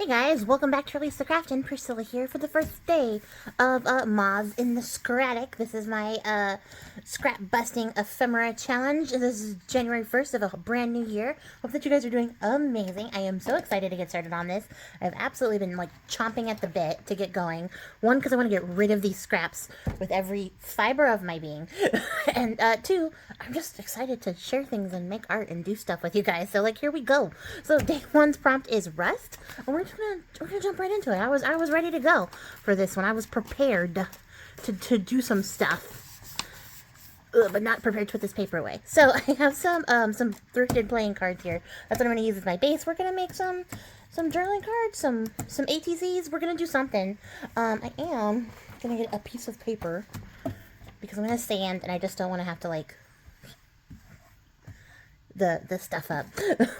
guys, welcome back to Release the Craftin. Priscilla here for the first day of Moths in the Scratic. This is my scrap busting ephemera challenge. This is January 1st of a brand new year. Hope that you guys are doing amazing. I am so excited to get started on this. I've absolutely been like chomping at the bit to get going. One, because I want to get rid of these scraps with every fiber of my being. And two, I'm just excited to share things and make art and do stuff with you guys. So like, here we go. So day one's prompt is rust. And we're gonna jump right into it. I was ready to go for this one. I was prepared to do some stuff. But not prepared to put this paper away. So I have some thrifted playing cards here. That's what I'm gonna use as my base. We're gonna make some journaling cards, some ATCs. We're gonna do something. I am gonna get a piece of paper because I'm gonna sand, and I just don't want to have to like the stuff up.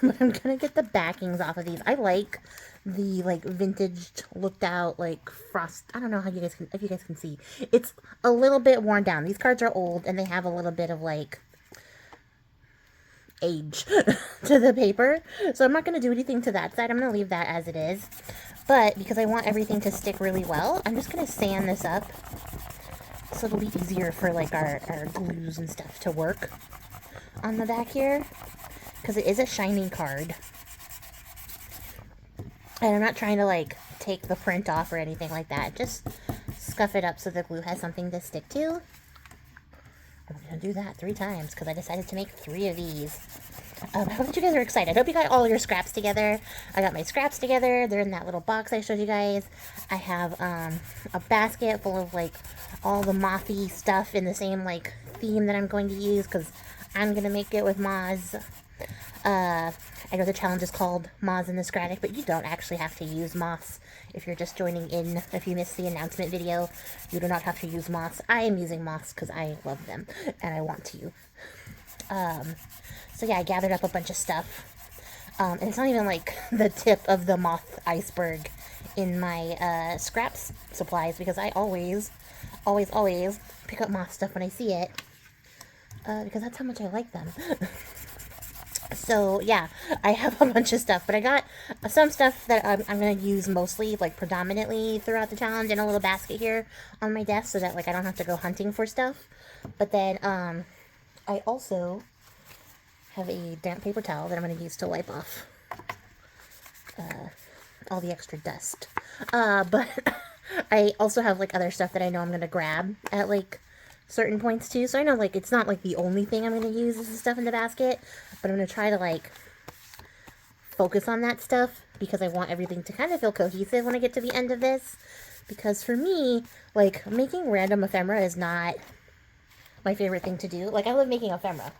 But I'm gonna get the backings off of these. I like the like vintage looked out like frost. I don't know how you guys can, if you guys can see. It's a little bit worn down. These cards are old and they have a little bit of like age to the paper. So I'm not gonna do anything to that side. I'm gonna leave that as it is. But because I want everything to stick really well, I'm just gonna sand this up so it'll be easier for like our glues and stuff to work on the back here, because it is a shiny card, and I'm not trying to like take the print off or anything like that. Just scuff it up so the glue has something to stick to. I'm gonna do that 3 times because I decided to make 3 of these. I hope that you guys are excited. I hope you got all your scraps together. I got my scraps together. They're in that little box I showed you guys. I have a basket full of like all the mothy stuff in the same like theme that I'm going to use, because I'm gonna make it with moths. I know the challenge is called Moths in the Scratic, but you don't actually have to use moths if you're just joining in. If you missed the announcement video, you do not have to use moths. I am using moths because I love them and I want to. So yeah, I gathered up a bunch of stuff. And it's not even like the tip of the moth iceberg in my scraps supplies, because I always pick up moth stuff when I see it. Because that's how much I like them. So yeah, I have a bunch of stuff, but I got some stuff that I'm going to use mostly, like predominantly throughout the challenge, in a little basket here on my desk, so that like I don't have to go hunting for stuff. But then I also have a damp paper towel that I'm going to use to wipe off all the extra dust. But I also have like other stuff that I know I'm going to grab at like certain points too. So I know like it's not like the only thing I'm going to use is the stuff in the basket, but I'm going to try to like focus on that stuff because I want everything to kind of feel cohesive when I get to the end of this. Because for me, like, making random ephemera is not my favorite thing to do. Like, I love making ephemera.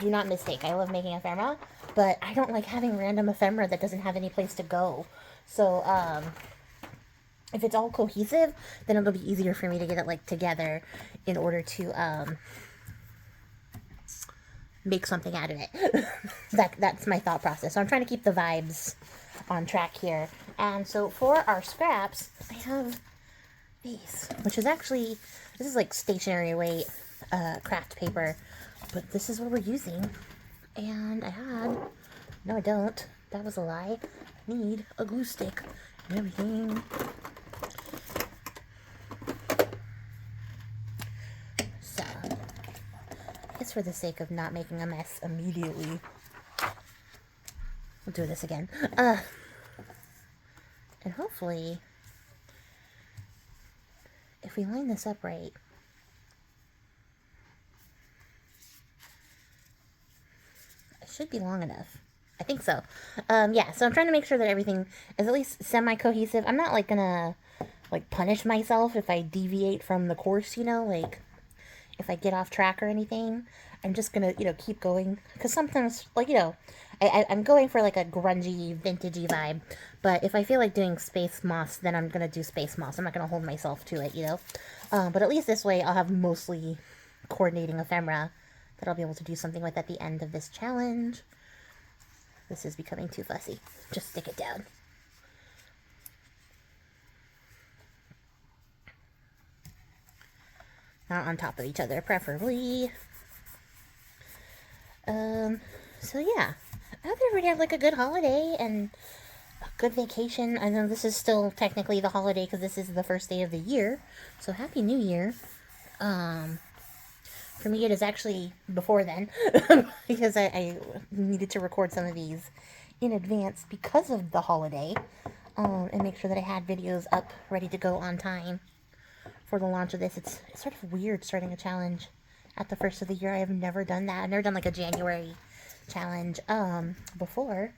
Do not mistake, I love making ephemera, but I don't like having random ephemera that doesn't have any place to go. So if it's all cohesive, then it'll be easier for me to get it like together in order to make something out of it. That's my thought process. So I'm trying to keep the vibes on track here. And so for our scraps, I have these, which is actually, this is like stationary weight craft paper, but this is what we're using. And I had, no I don't, that was a lie, I need a glue stick and everything. So, I guess for the sake of not making a mess immediately, we'll do this again. And hopefully, if we line this up right, it should be long enough. I think so. Yeah, so I'm trying to make sure that everything is at least semi-cohesive. I'm not like gonna like punish myself if I deviate from the course, you know, like if I get off track or anything. I'm just gonna, you know, keep going, because sometimes, like, you know, I'm going for like a grungy, vintagey vibe, but if I feel like doing space moss, then I'm gonna do space moss. I'm not gonna hold myself to it, you know. But at least this way I'll have mostly coordinating ephemera that I'll be able to do something with at the end of this challenge. This is becoming too fussy. Just stick it down. Not on top of each other, preferably. So yeah, I hope everybody had like a good holiday and good vacation. I know this is still technically the holiday because this is the first day of the year. So Happy New Year. For me, it is actually before then because I needed to record some of these in advance because of the holiday and make sure that I had videos up ready to go on time for the launch of this. It's sort of weird starting a challenge at the first of the year. I have never done that. I've never done like a January challenge before.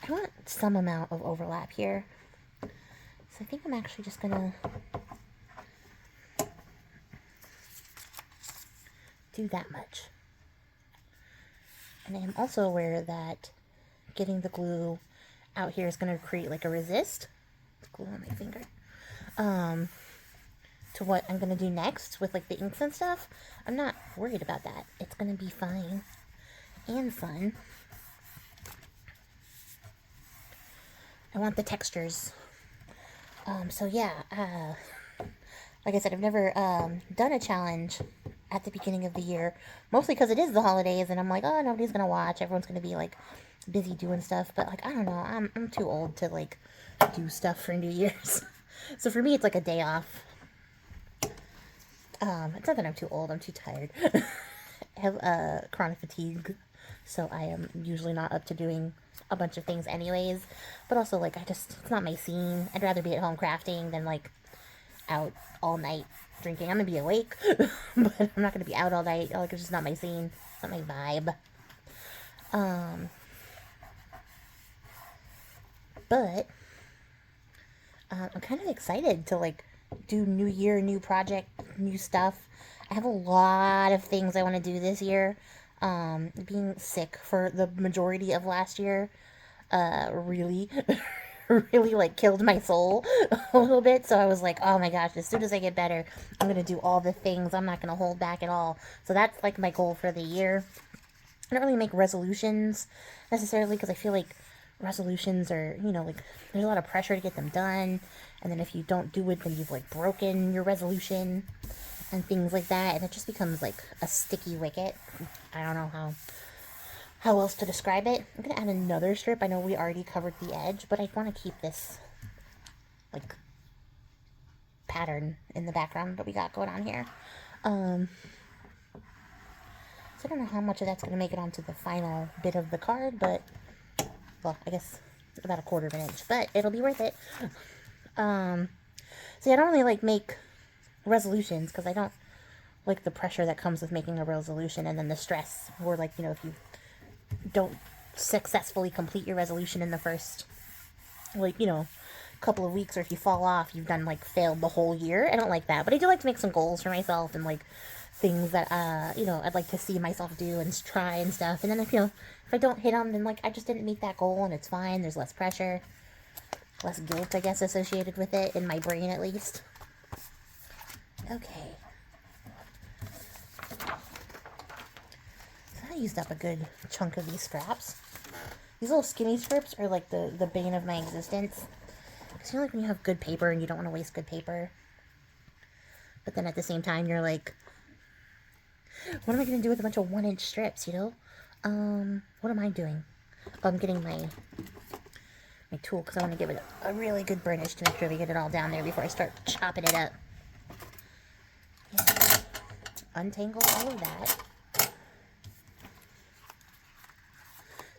I want some amount of overlap here. So I think I'm actually just gonna do that much. And I am also aware that getting the glue out here is going to create like a resist. Glue on my finger. To what I'm going to do next with like the inks and stuff. I'm not worried about that. It's going to be fine and fun. I want the textures. So yeah, like I said, I've never done a challenge at the beginning of the year, mostly because it is the holidays, and I'm like, oh, nobody's gonna watch. Everyone's gonna be like busy doing stuff. But like, I don't know, I'm too old to like do stuff for New Year's. So for me, it's like a day off. It's not that I'm too old. I'm too tired. I have chronic fatigue, so I am usually not up to doing a bunch of things anyways. But also, like, it's not my scene. I'd rather be at home crafting than like out all night drinking. I'm gonna be awake, but I'm not gonna be out all night. Like, it's just not my scene. It's not my vibe. But I'm kind of excited to like do new year, new project, new stuff. I have a lot of things I want to do this year. Being sick for the majority of last year, really really like killed my soul a little bit. So I was like, oh my gosh, as soon as I get better, I'm gonna do all the things. I'm not gonna hold back at all. So that's like my goal for the year. I don't really make resolutions necessarily because I feel like resolutions are, you know, like there's a lot of pressure to get them done, and then if you don't do it, then you've like broken your resolution and things like that, and it just becomes like a sticky wicket. I don't know how else to describe it. I'm gonna add another strip. I know we already covered the edge, but I want to keep this like pattern in the background that we got going on here. So I don't know how much of that's gonna make it onto the final bit of the card, but well, I guess about a 1/4 of an inch, but it'll be worth it. So yeah, I don't really like make resolutions because I don't like the pressure that comes with making a resolution, and then the stress, or like, you know, if you don't successfully complete your resolution in the first, like, you know, couple of weeks, or if you fall off, you've done like failed the whole year. I don't like that, but I do like to make some goals for myself and like things that you know, I'd like to see myself do and try and stuff. And then if, you know, if I don't hit them, then like I just didn't meet that goal, and it's fine. There's less pressure, less guilt, I guess, associated with it, in my brain at least. Okay. So I used up a good chunk of these scraps. These little skinny strips are like the bane of my existence. Because you know, like when you have good paper and you don't want to waste good paper, but then at the same time you're like, what am I going to do with a bunch of 1-inch strips, you know? What am I doing? Oh, I'm getting my tool because I want to give it a really good burnish to make sure we get it all down there before I start chopping it up. Yeah. Untangle all of that.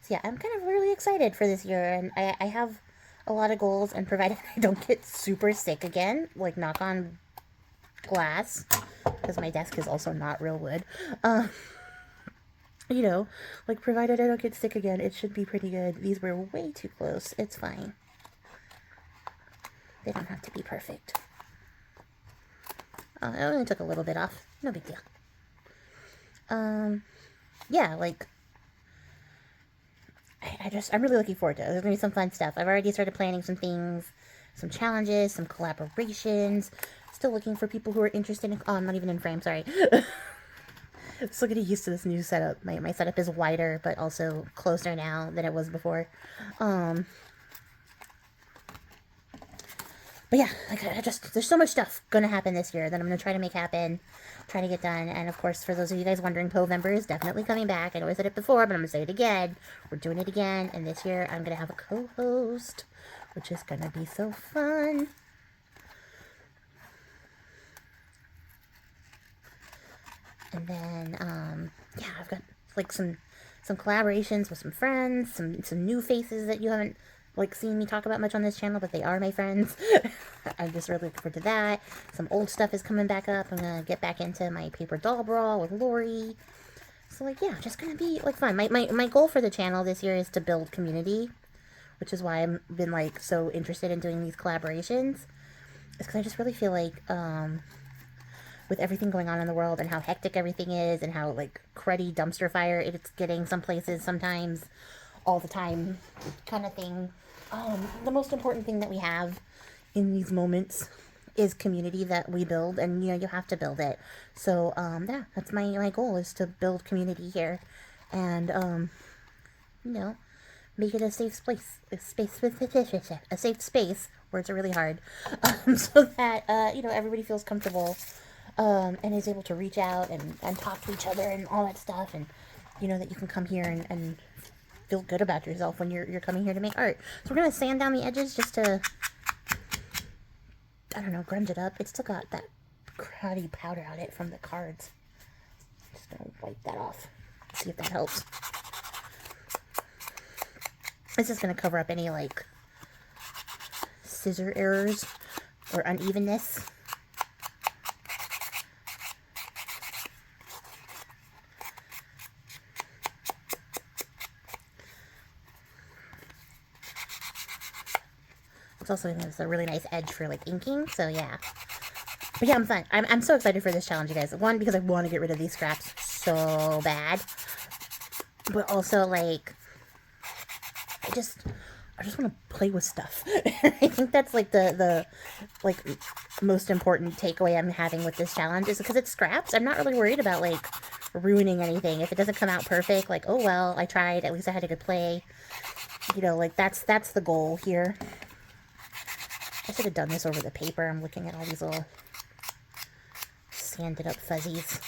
So yeah, I'm kind of really excited for this year, and I have a lot of goals, and provided I don't get super sick again, like knock on glass, because my desk is also not real wood, you know, like provided I don't get sick again, it should be pretty good. These were way too close. It's fine. They don't have to be perfect. Oh, I only took a little bit off. No big deal. Yeah, like, I'm really looking forward to it. There's gonna be some fun stuff. I've already started planning some things, some challenges, some collaborations. Still looking for people who are interested in, oh, I'm not even in frame, sorry. Still getting used to this new setup. My setup is wider, but also closer now than it was before. But yeah, like, there's so much stuff gonna happen this year that I'm gonna try to make happen, try to get done. And of course, for those of you guys wondering, Povember is definitely coming back. I know I said it before, but I'm gonna say it again. We're doing it again, and this year I'm gonna have a co-host. which is gonna be so fun. And then, yeah, I've got like some collaborations with some friends, some new faces that you haven't like seen me talk about much on this channel, but they are my friends. I'm just really looking forward to that. Some old stuff is coming back up. I'm gonna get back into my paper doll brawl with Lori. So like, yeah, just gonna be like fun. My goal for the channel this year is to build community, which is why I've been like so interested in doing these collaborations. It's because I just really feel like with everything going on in the world and how hectic everything is and how like cruddy dumpster fire it's getting some places sometimes, all the time kind of thing. The most important thing that we have in these moments is community that we build, and you know, you have to build it. So yeah, that's my goal, is to build community here, and you know, make it a safe space, a safe space. Words are really hard, so that you know, everybody feels comfortable and is able to reach out and talk to each other and all that stuff, and you know, that you can come here and feel good about yourself when you're coming here to make art. So we're gonna sand down the edges just to, I don't know, grunge it up. It's still got that cruddy powder on it from the cards. Just gonna wipe that off. See if that helps. This is gonna cover up any like scissor errors or unevenness. It's also a really nice edge for like inking, so yeah. But yeah, I'm so excited for this challenge, you guys. One, because I want to get rid of these scraps so bad, but also like I just want to play with stuff. I think that's like the like most important takeaway I'm having with this challenge, is because it's scraps. I'm not really worried about like ruining anything. If it doesn't come out perfect, like, oh well, I tried. At least I had a good play. You know, like that's the goal here. I should have done this over the paper. I'm looking at all these little sanded up fuzzies.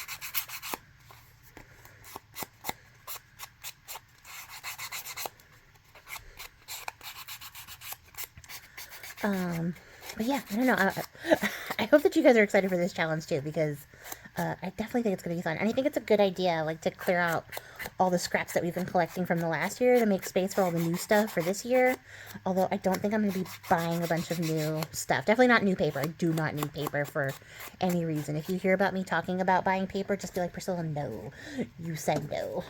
But yeah, I don't know. I hope that you guys are excited for this challenge too, because I definitely think it's going to be fun. And I think it's a good idea, like, to clear out all the scraps that we've been collecting from the last year to make space for all the new stuff for this year. Although I don't think I'm going to be buying a bunch of new stuff. Definitely not new paper. I do not need paper for any reason. If you hear about me talking about buying paper, just be like, Priscilla, no. You said no.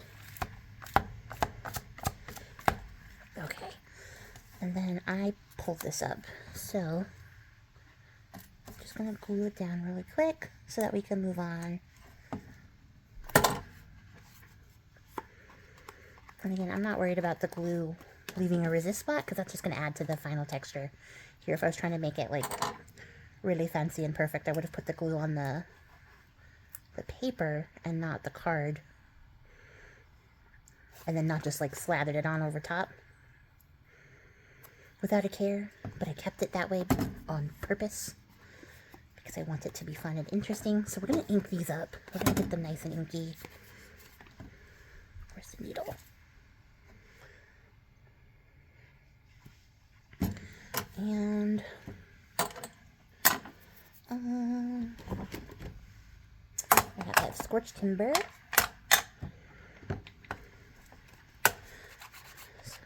Okay. And then I pull this up. So I'm just going to glue it down really quick so that we can move on. And again, I'm not worried about the glue leaving a resist spot, because that's just going to add to the final texture. Here, if I was trying to make it like really fancy and perfect, I would have put the glue on the paper and not the card. And then not just like slathered it on over top without a care. But I kept it that way on purpose, because I want it to be fun and interesting. So we're going to ink these up. We're going to get them nice and inky. Where's the needle? And I got that scorched timber. So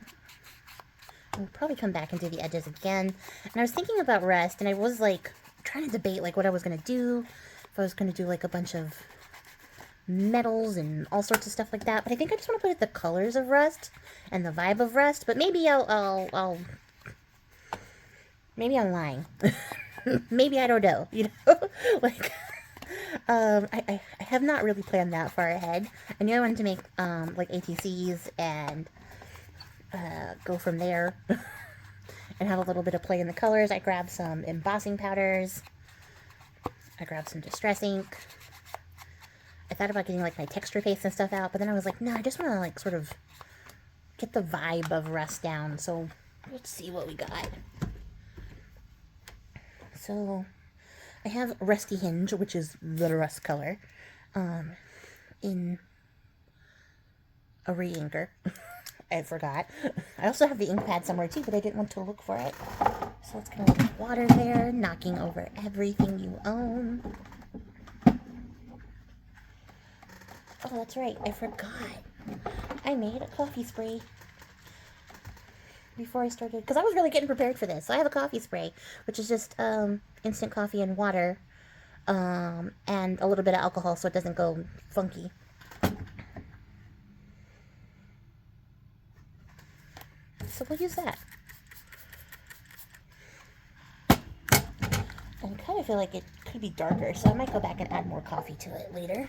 I'll probably come back and do the edges again. And I was thinking about rust, and I was like trying to debate like what I was gonna do. If I was gonna do like a bunch of metals and all sorts of stuff like that. But I think I just want to put the colors of rust and the vibe of rust. But maybe I'll maybe I'm lying. Maybe I don't know, you know? Like, I have not really planned that far ahead. I knew I wanted to make, like, ATCs and, go from there. And have a little bit of play in the colors. I grabbed some embossing powders. I grabbed some distress ink. I thought about getting, like, my texture paste and stuff out, but then I was like, no, I just want to, like, sort of get the vibe of rust down. So, let's see what we got. So, I have Rusty Hinge, which is the rust color, in a re-inker. I forgot. I also have the ink pad somewhere too, but I didn't want to look for it. So it's gonna let water there, knocking over everything you own. Oh, that's right. I forgot. I made a coffee spray before I started, because I was really getting prepared for this. So I have a coffee spray, which is just instant coffee and water, and a little bit of alcohol so it doesn't go funky. So we'll use that. And I kind of feel like it could be darker, so I might go back and add more coffee to it later.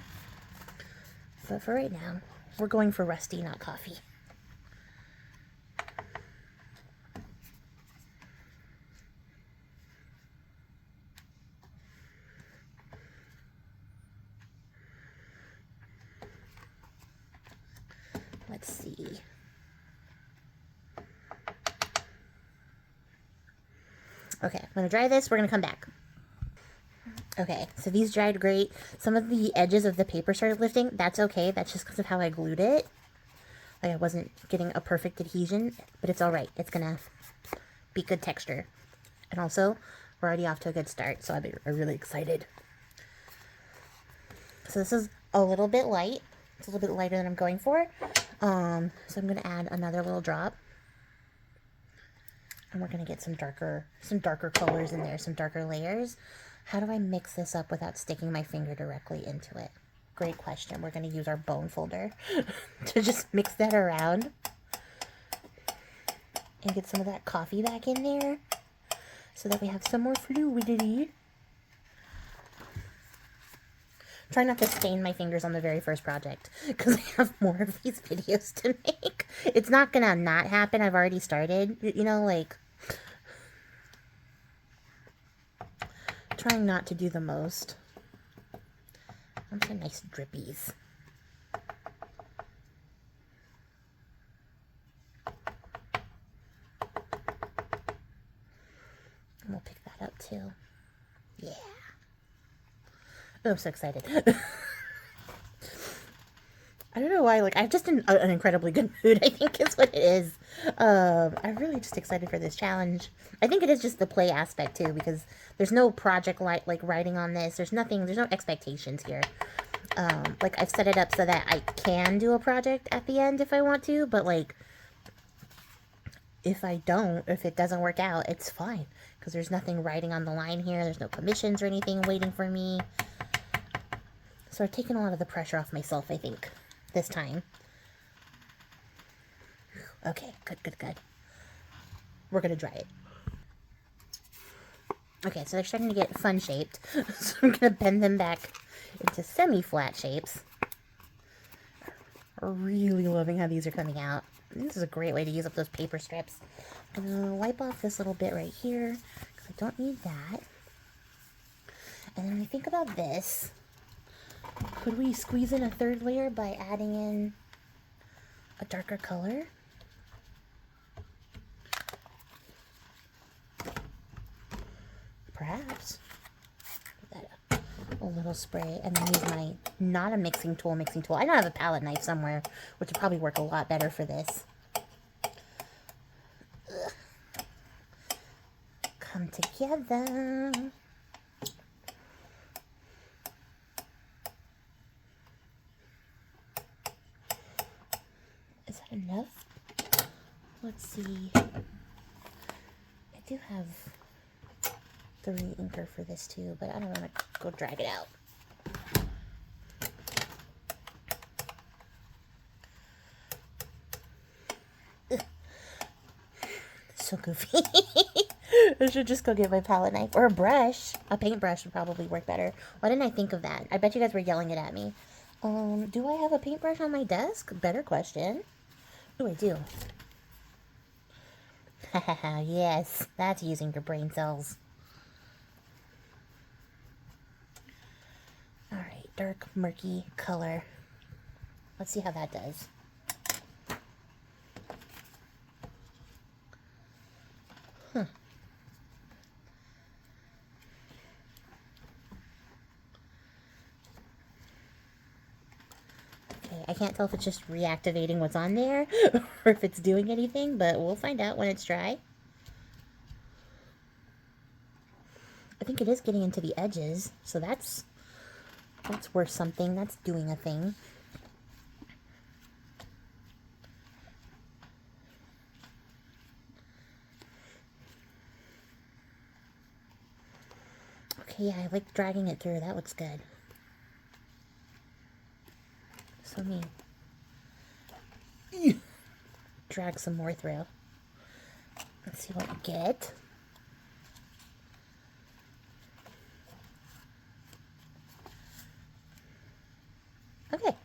But for right now, we're going for rusty, not coffee. Let's see. Okay, I'm going to dry this. We're going to come back. Okay, so these dried great. Some of the edges of the paper started lifting. That's okay. That's just because of how I glued it. Like I wasn't getting a perfect adhesion, but it's all right. It's going to be good texture. And also, we're already off to a good start, so I'm really excited. So this is a little bit light. It's a little bit lighter than I'm going for. So I'm going to add another little drop. And we're going to get some darker colors in there, some darker layers. How do I mix this up without sticking my finger directly into it? Great question. We're going to use our bone folder to just mix that around. And get some of that coffee back in there so that we have some more fluidity. Try not to stain my fingers on the very first project because I have more of these videos to make. It's not gonna not happen. I've already started, you know, like trying not to do the most. Want some nice drippies. And we'll pick that up too. Yeah. Oh, I'm so excited. I don't know why, like, I'm just in an incredibly good mood, I think is what it is. I'm really just excited for this challenge. I think it is just the play aspect, too, because there's no project, like writing on this. There's no expectations here. Like, I've set it up so that I can do a project at the end if I want to, but, like, if it doesn't work out, it's fine, because there's nothing writing on the line here. There's no commissions or anything waiting for me. So I've taken a lot of the pressure off myself, I think, this time. Okay, good. We're going to dry it. Okay, so they're starting to get fun-shaped. So I'm going to bend them back into semi-flat shapes. I'm really loving how these are coming out. This is a great way to use up those paper strips. I'm going to wipe off this little bit right here, because I don't need that. And then when we think about this, could we squeeze in a third layer by adding in a darker color? Perhaps. Put that a little spray and then use my, not a mixing tool. I know I have a palette knife somewhere, which would probably work a lot better for this. Ugh. Come together. Is that enough? Let's see. I do have 3 inker for this too, but I don't want to go drag it out. Ugh. So goofy. I should just go get my palette knife or a brush. A paintbrush would probably work better. Why didn't I think of that? I bet you guys were yelling it at me. Do I have a paintbrush on my desk? Better question. Oh, I do. Haha, yes. That's using your brain cells. Alright, dark, murky color. Let's see how that does. Okay, I can't tell if it's just reactivating what's on there or if it's doing anything, but we'll find out when it's dry. I think it is getting into the edges, so that's worth something. That's doing a thing. Okay, yeah, I like dragging it through. That looks good. So me drag some more through. Let's see what we get. Okay.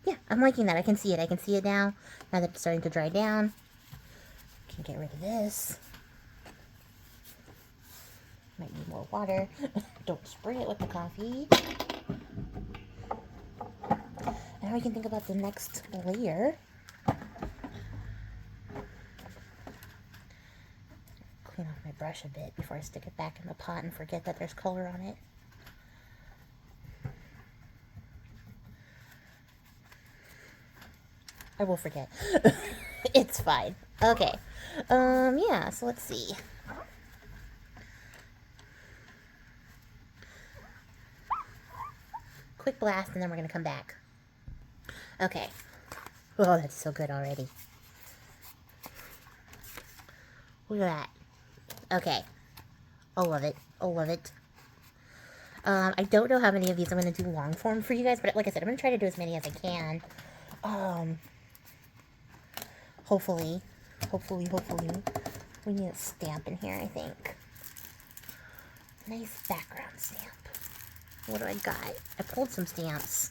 Yeah, I'm liking that. I can see it. I can see it now. Now that it's starting to dry down. Can get rid of this. Might need more water. Don't spray it with the coffee. Now we can think about the next layer. Clean off my brush a bit before I stick it back in the pot and forget that there's color on it. I will forget. It's fine. Okay. Yeah, so let's see. Quick blast, and then we're going to come back. Okay. Oh, that's so good already. Look at that. Okay. I love it. I love it. I don't know how many of these I'm going to do long form for you guys, but like I said, I'm going to try to do as many as I can. Hopefully. We need a stamp in here, I think. Nice background stamp. What do I got? I pulled some stamps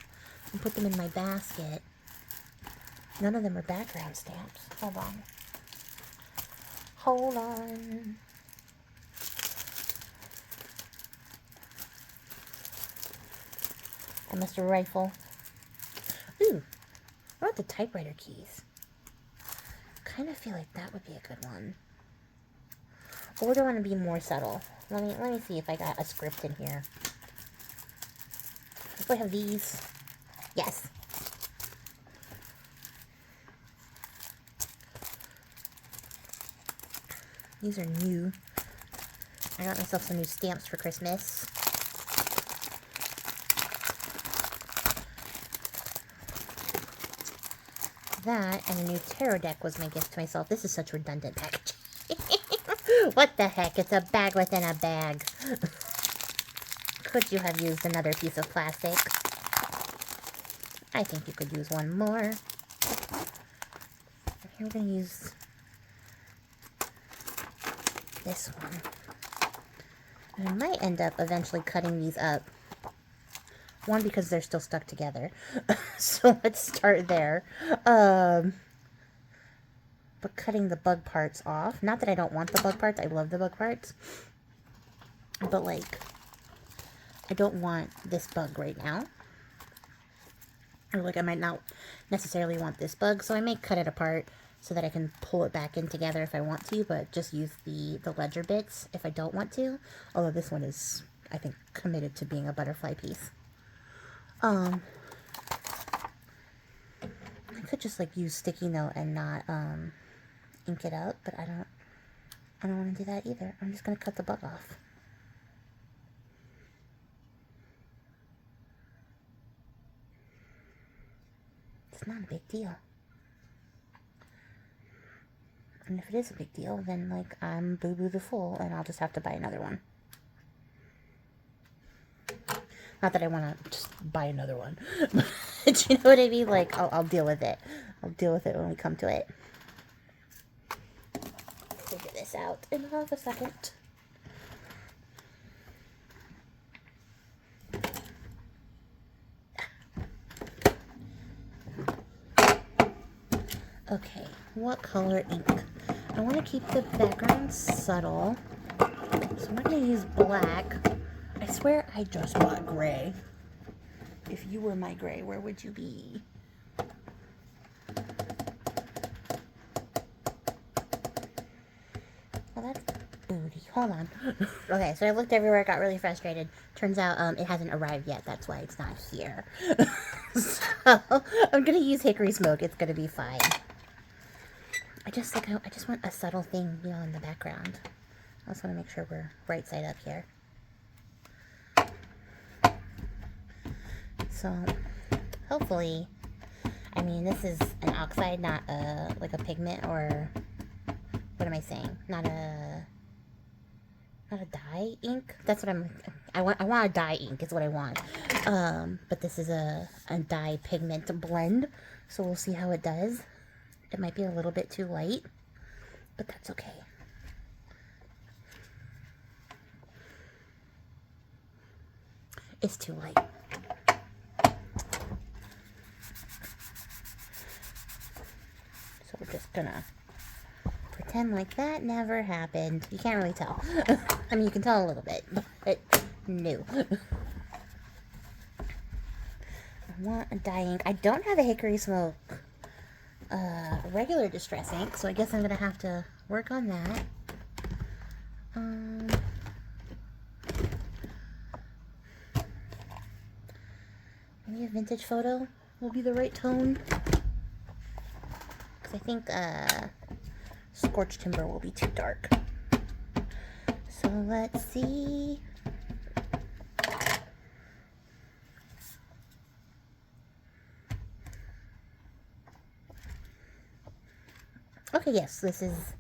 and put them in my basket. None of them are background stamps. Hold on. Hold on. I must rifle. Ooh, what about the typewriter keys? Kind of feel like that would be a good one. Or do I want to be more subtle? Let me see if I got a script in here. Do I have these? Yes. These are new. I got myself some new stamps for Christmas. That and a new tarot deck was my gift to myself. This is such redundant packaging. What the heck? It's a bag within a bag. Could you have used another piece of plastic? I think you could use one more. Here we're going to use this one. And I might end up eventually cutting these up. One, because they're still stuck together. So let's start there. But cutting the bug parts off. Not that I don't want the bug parts. I love the bug parts. But, like, I don't want this bug right now. Or, like, I might not necessarily want this bug. So I may cut it apart so that I can pull it back in together if I want to. But just use the ledger bits if I don't want to. Although this one is, I think, committed to being a butterfly piece. I could just, like, use sticky note and not, ink it up, but I don't want to do that either. I'm just going to cut the bug off. It's not a big deal. And if it is a big deal, then, like, I'm boo-boo the fool, and I'll just have to buy another one. Not that I want to just buy another one. But you know what I mean? Like, I'll deal with it. I'll deal with it when we come to it. Figure this out in half a second. Okay, what color ink? I want to keep the background subtle. So I'm going to use black. I swear I just bought gray. If you were my gray, where would you be? Well, that's booty. Hold on. Okay, so I looked everywhere, got really frustrated. Turns out it hasn't arrived yet. That's why it's not here. So I'm gonna use hickory smoke. It's gonna be fine. I just want a subtle thing, you know, in the background. I just want to make sure we're right side up here. So, hopefully, I mean, this is an oxide, not like a pigment, or what am I saying? Not a dye ink. That's what I want a dye ink is what I want. But this is a dye pigment blend, so we'll see how it does. It might be a little bit too light, but that's okay. It's too light. So we're just gonna pretend like that never happened. You can't really tell. I mean, you can tell a little bit, but no. I want a dye ink. I don't have a hickory smoke regular distress ink, so I guess I'm gonna have to work on that. Maybe a vintage photo will be the right tone, because I think scorched timber will be too dark. So let's see. Okay, yes, this is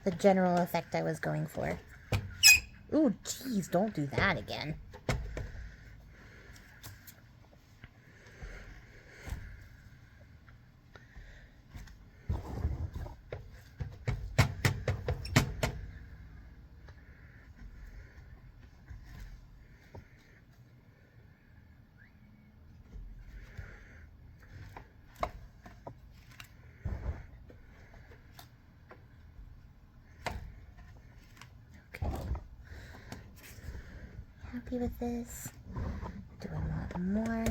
the general effect I was going for. Ooh, geez, don't do that again. Happy with this? Do I want more?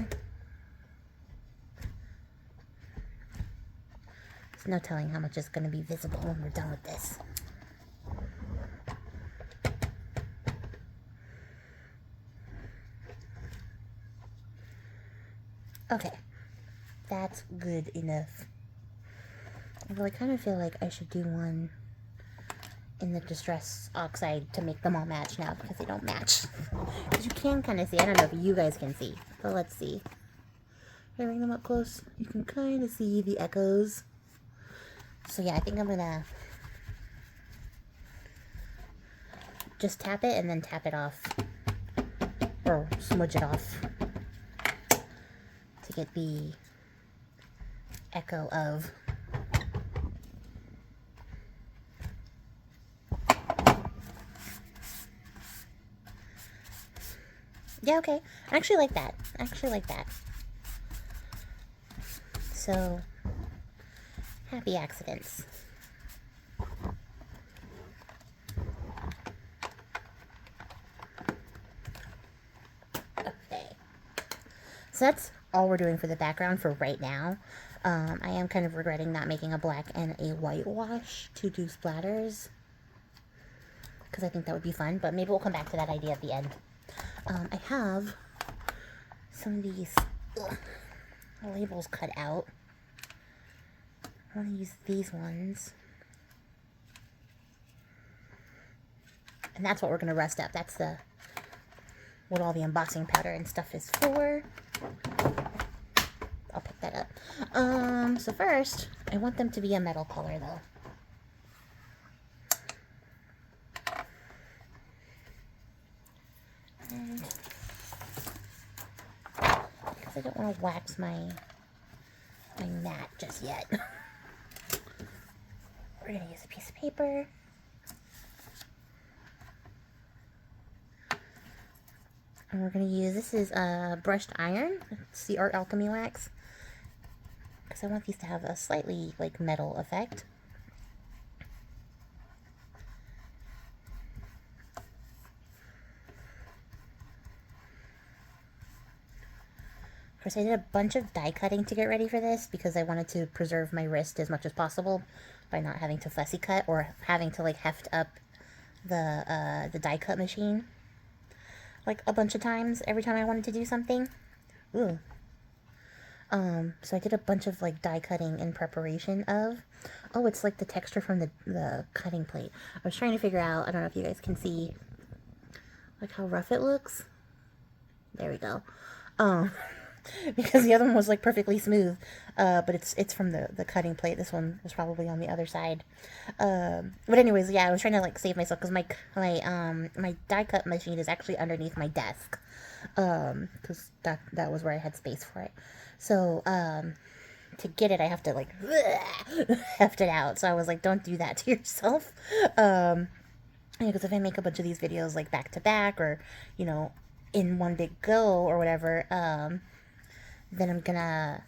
There's no telling how much is going to be visible when we're done with this. Okay, that's good enough. Although I kind of feel like I should do one in the distress oxide to make them all match now, because they don't match. Because you can kind of see. I don't know if you guys can see, but let's see. If I bring them up close, you can kind of see the echoes. So yeah, I think I'm gonna just tap it and then tap it off, or smudge it off, to get the echo of. Yeah, okay. I actually like that. I actually like that. So, happy accidents. Okay. So that's all we're doing for the background for right now. I am kind of regretting not making a black and a white wash to do splatters, because I think that would be fun, but maybe we'll come back to that idea at the end. I have some of these labels cut out. I want to use these ones. And that's what we're going to rust up. That's what all the embossing powder and stuff is for. I'll pick that up. So first, I want them to be a metal color, though. And because I don't want to wax my mat just yet, we're going to use a piece of paper. And we're going to use, this is brushed iron. It's the Art Alchemy wax, because I want these to have a slightly like metal effect. Of course, I did a bunch of die cutting to get ready for this, because I wanted to preserve my wrist as much as possible by not having to fussy cut or having to like heft up the die cut machine like a bunch of times every time I wanted to do something. Ooh. So I did a bunch of like die cutting in preparation of, oh, it's like the texture from the cutting plate. I was trying to figure out, I don't know if you guys can see like how rough it looks. There we go. Because the other one was like perfectly smooth, but it's from the cutting plate. This one was probably on the other side. But anyways, yeah, I was trying to like save myself because my die cut machine is actually underneath my desk, because that was where I had space for it. So to get it, I have to like heft it out. So I was like, don't do that to yourself. Because if I make a bunch of these videos like back to back, or in one big go or whatever, then I'm gonna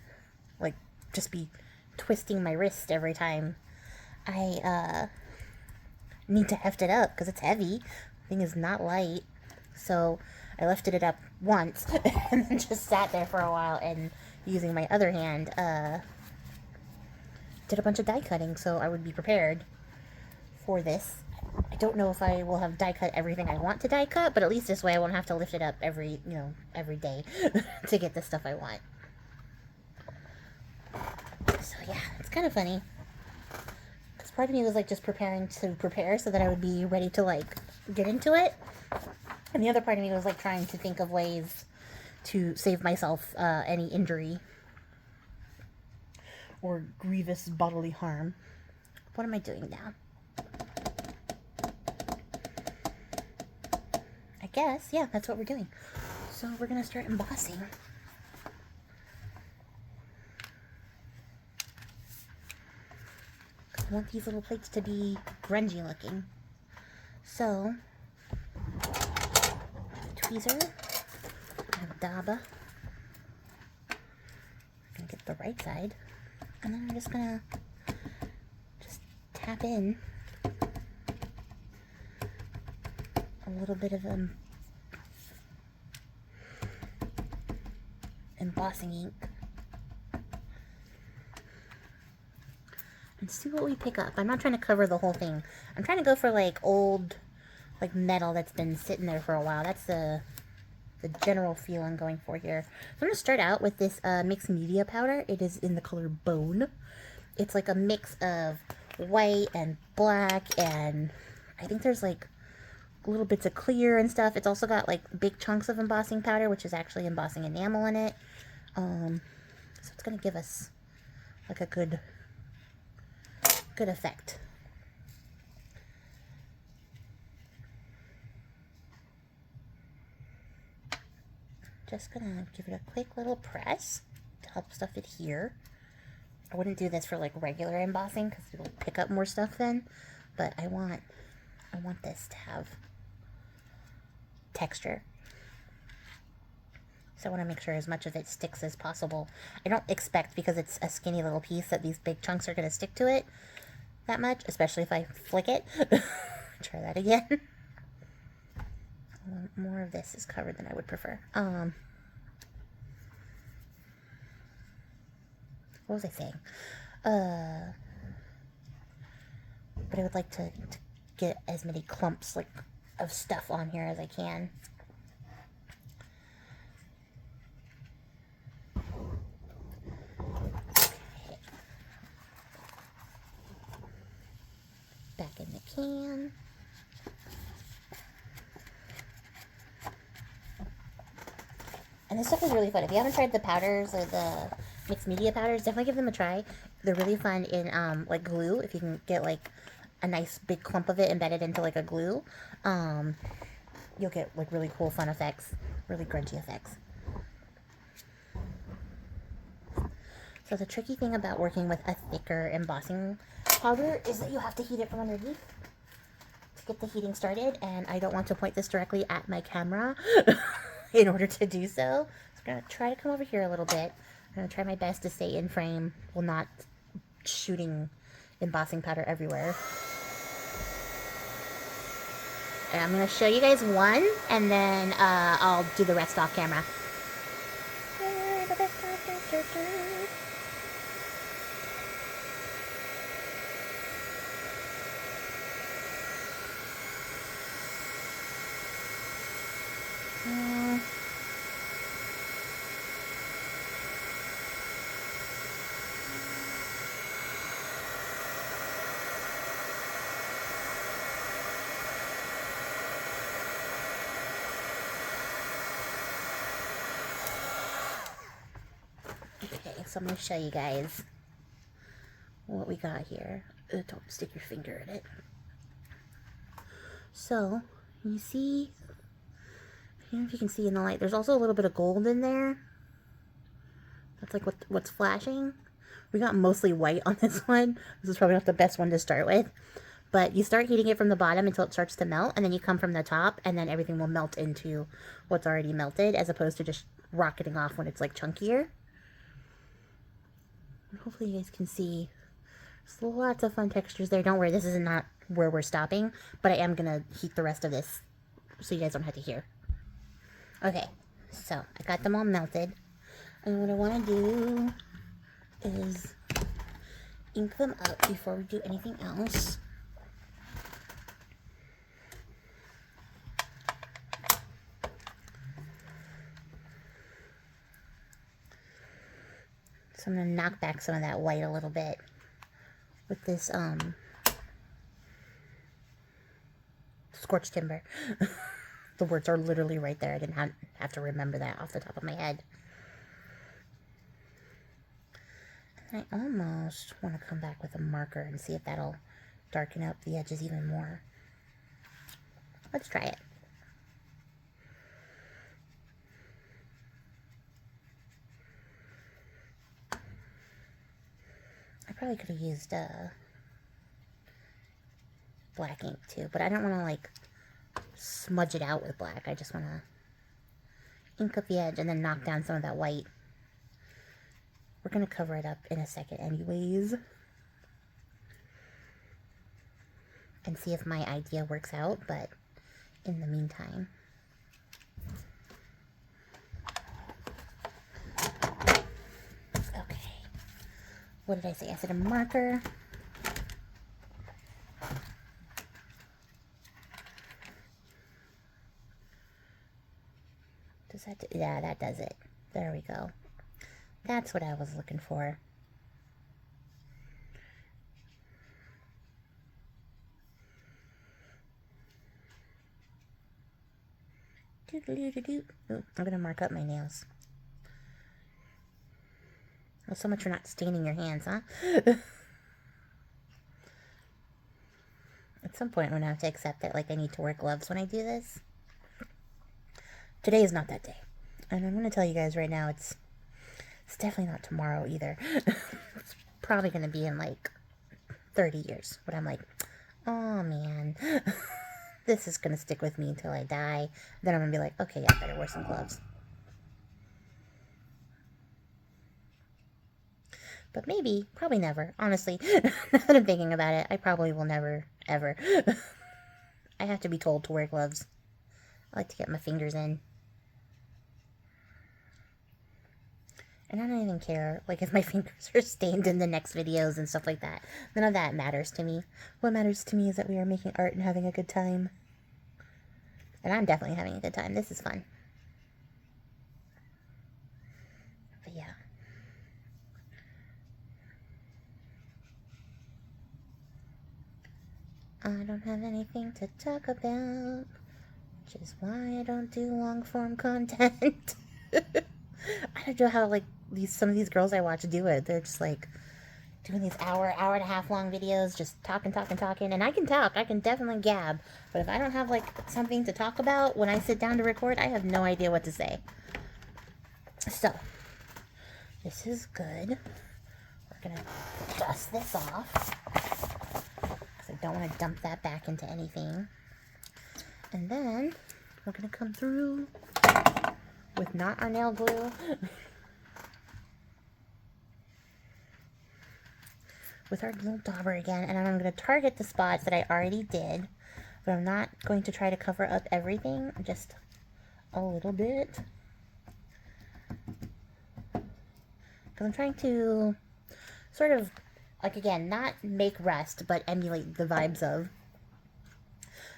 like just be twisting my wrist every time I need to heft it up because it's heavy. The thing is not light. So I lifted it up once and then just sat there for a while, and using my other hand did a bunch of die cutting so I would be prepared for this. I don't know if I will have die cut everything I want to die cut, but at least this way I won't have to lift it up every day to get the stuff I want. So yeah, it's kind of funny. Because part of me was like just preparing to prepare so that I would be ready to like get into it. And the other part of me was like trying to think of ways to save myself any injury or grievous bodily harm. What am I doing now? I guess, yeah, that's what we're doing. So we're gonna start embossing. I want these little plates to be grungy looking. So, tweezer, I have a daba. I'm gonna get the right side, and then I'm just gonna tap in a little bit of embossing ink and see what we pick up. I'm not trying to cover the whole thing. I'm trying to go for like old like metal that's been sitting there for a while. That's the general feel I'm going for here. So I'm going to start out with this mixed media powder. It is in the color Bone. It's like a mix of white and black, and I think there's like little bits of clear and stuff. It's also got like big chunks of embossing powder, which is actually embossing enamel in it. So it's going to give us like a good effect. Just gonna give it a quick little press to help stuff adhere. I wouldn't do this for like regular embossing because it'll pick up more stuff then, but I want this to have texture. So I want to make sure as much of it sticks as possible. I don't expect, because it's a skinny little piece, that these big chunks are going to stick to it that much, especially if I flick it. Try that again. More of this is covered than I would prefer. What was I saying? But I would like to get as many clumps like of stuff on here as I can. Back in the can. And this stuff is really fun. If you haven't tried the powders or the mixed media powders, definitely give them a try. They're really fun in like glue. If you can get like a nice big clump of it embedded into like a glue, you'll get like really cool fun effects, really grungy effects. So the tricky thing about working with a thicker embossing powder is that you have to heat it from underneath to get the heating started, and I don't want to point this directly at my camera in order to do so. So I'm going to try to come over here a little bit. I'm going to try my best to stay in frame while not shooting embossing powder everywhere. And I'm going to show you guys one, and then I'll do the rest off camera. So I'm going to show you guys what we got here. Don't stick your finger in it. So, you see, I don't know if you can see in the light, there's also a little bit of gold in there. That's like what's flashing. We got mostly white on this one. This is probably not the best one to start with. But you start heating it from the bottom until it starts to melt, and then you come from the top, and then everything will melt into what's already melted, as opposed to just rocketing off when it's like chunkier. Hopefully you guys can see. There's lots of fun textures there. Don't worry, this is not where we're stopping, but I am going to heat the rest of this so you guys don't have to hear. Okay, so I got them all melted, and what I want to do is ink them up before we do anything else. So I'm going to knock back some of that white a little bit with this scorched timber. The words are literally right there. I didn't have to remember that off the top of my head. And I almost want to come back with a marker and see if that'll darken up the edges even more. Let's try it. I probably could have used black ink too, but I don't want to like smudge it out with black. I just want to ink up the edge and then knock down some of that white. We're going to cover it up in a second anyways. And see if my idea works out, but in the meantime. Okay. What did I say? I said a marker. Does that do? Yeah, that does it. There we go. That's what I was looking for. Ooh, I'm going to mark up my nails. Well, so much for not staining your hands, huh? At some point, I'm going to have to accept that, like, I need to wear gloves when I do this. Today is not that day. And I'm going to tell you guys right now, it's definitely not tomorrow either. It's probably going to be in, like, 30 years. But I'm like, oh, man. This is going to stick with me until I die. Then I'm going to be like, okay, yeah, I better wear some gloves. But maybe, probably never, honestly. Now that I'm thinking about it, I probably will never, ever. I have to be told to wear gloves. I like to get my fingers in. And I don't even care, like, if my fingers are stained in the next videos and stuff like that. None of that matters to me. What matters to me is that we are making art and having a good time. And I'm definitely having a good time. This is fun. But yeah. I don't have anything to talk about, which is why I don't do long form content. I don't know how, like, some of these girls I watch do it. They're just like doing these hour and a half long videos, just talking, and I can talk, I can definitely gab, but if I don't have like something to talk about when I sit down to record, I have no idea what to say. So this is good. We're gonna dust this off because I don't want to dump that back into anything, and then we're gonna come through with not our nail glue with our little dauber again, and I'm going to target the spots that I already did, but I'm not going to try to cover up everything, just a little bit, because I'm trying to sort of, like, again, not make rust, but emulate the vibes of.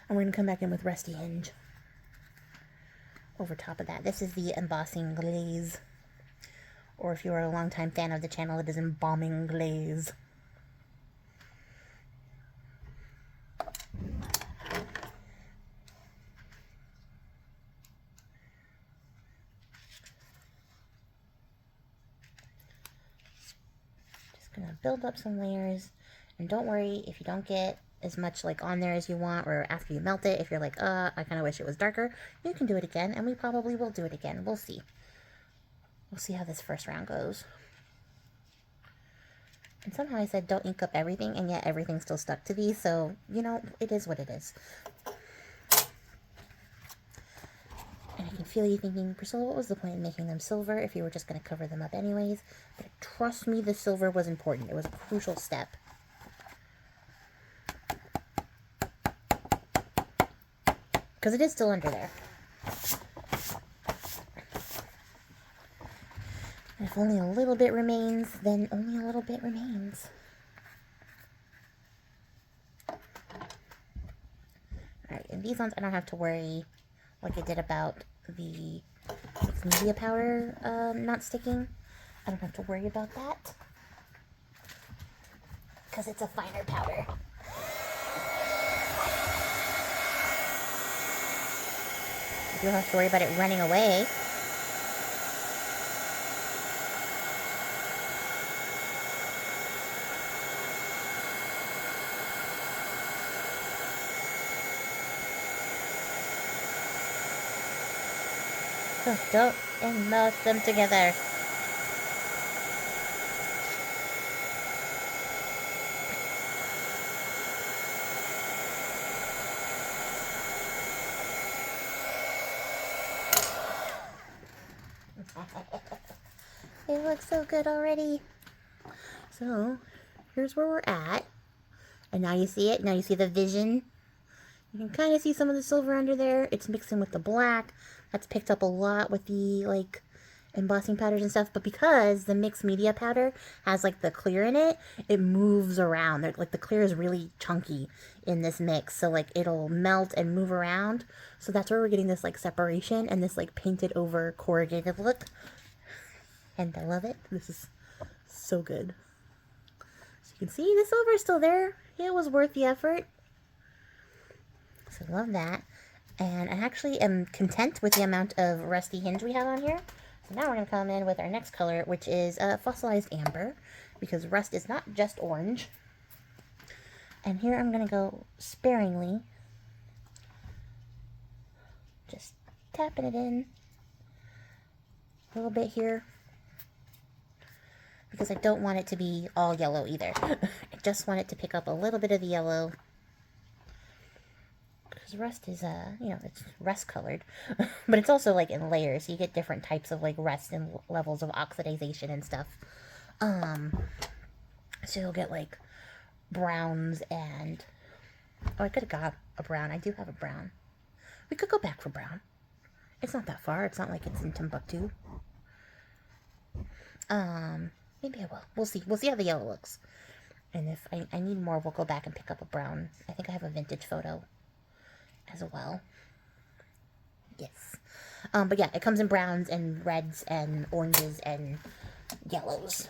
And we're going to come back in with Rusty Hinge over top of that. This is the embossing glaze, or if you are a longtime fan of the channel, it is embalming glaze. build up some layers. And don't worry if you don't get as much like on there as you want, or after you melt it, if you're like, I kind of wish it was darker, you can do it again, and we probably will do it again. We'll see. We'll see how this first round goes. And somehow I said don't ink up everything, and yet everything's still stuck to these, so, you know, it is what it is. And I can feel you thinking, Priscilla, what was the point of making them silver if you were just going to cover them up anyways? But trust me, the silver was important. It was a crucial step. Because it is still under there. And if only a little bit remains, then only a little bit remains. Alright, and these ones I don't have to worry like I did about the mixed media powder not sticking. I don't have to worry about that. Because it's a finer powder. You don't have to worry about it running away. Don't emboss them together. It looks so good already. So, here's where we're at. And now you see it. Now you see the vision. You can kind of see some of the silver under there. It's mixing with the black. That's picked up a lot with the, like, embossing powders and stuff. But because the mixed media powder has, like, the clear in it, it moves around. Like, the clear is really chunky in this mix. So, like, it'll melt and move around. So that's where we're getting this, like, separation and this, like, painted over corrugated look. And I love it. This is so good. So you can see the silver is still there. It was worth the effort. So I love that. And I actually am content with the amount of rusty hinge we have on here. So now we're going to come in with our next color, which is fossilized amber, because rust is not just orange. And here I'm going to go sparingly, just tapping it in a little bit here, because I don't want it to be all yellow either. I just want it to pick up a little bit of the yellow. Rust is, you know, it's rust colored, but it's also like in layers. So you get different types of like rust and levels of oxidization and stuff. So you'll get like browns and, oh, I could have got a brown. I do have a brown. We could go back for brown. It's not that far. It's not like it's in Timbuktu. Maybe I will. We'll see. We'll see how the yellow looks. And if I need more, we'll go back and pick up a brown. I think I have a vintage photo as well. Yes. But yeah, it comes in browns and reds and oranges and yellows.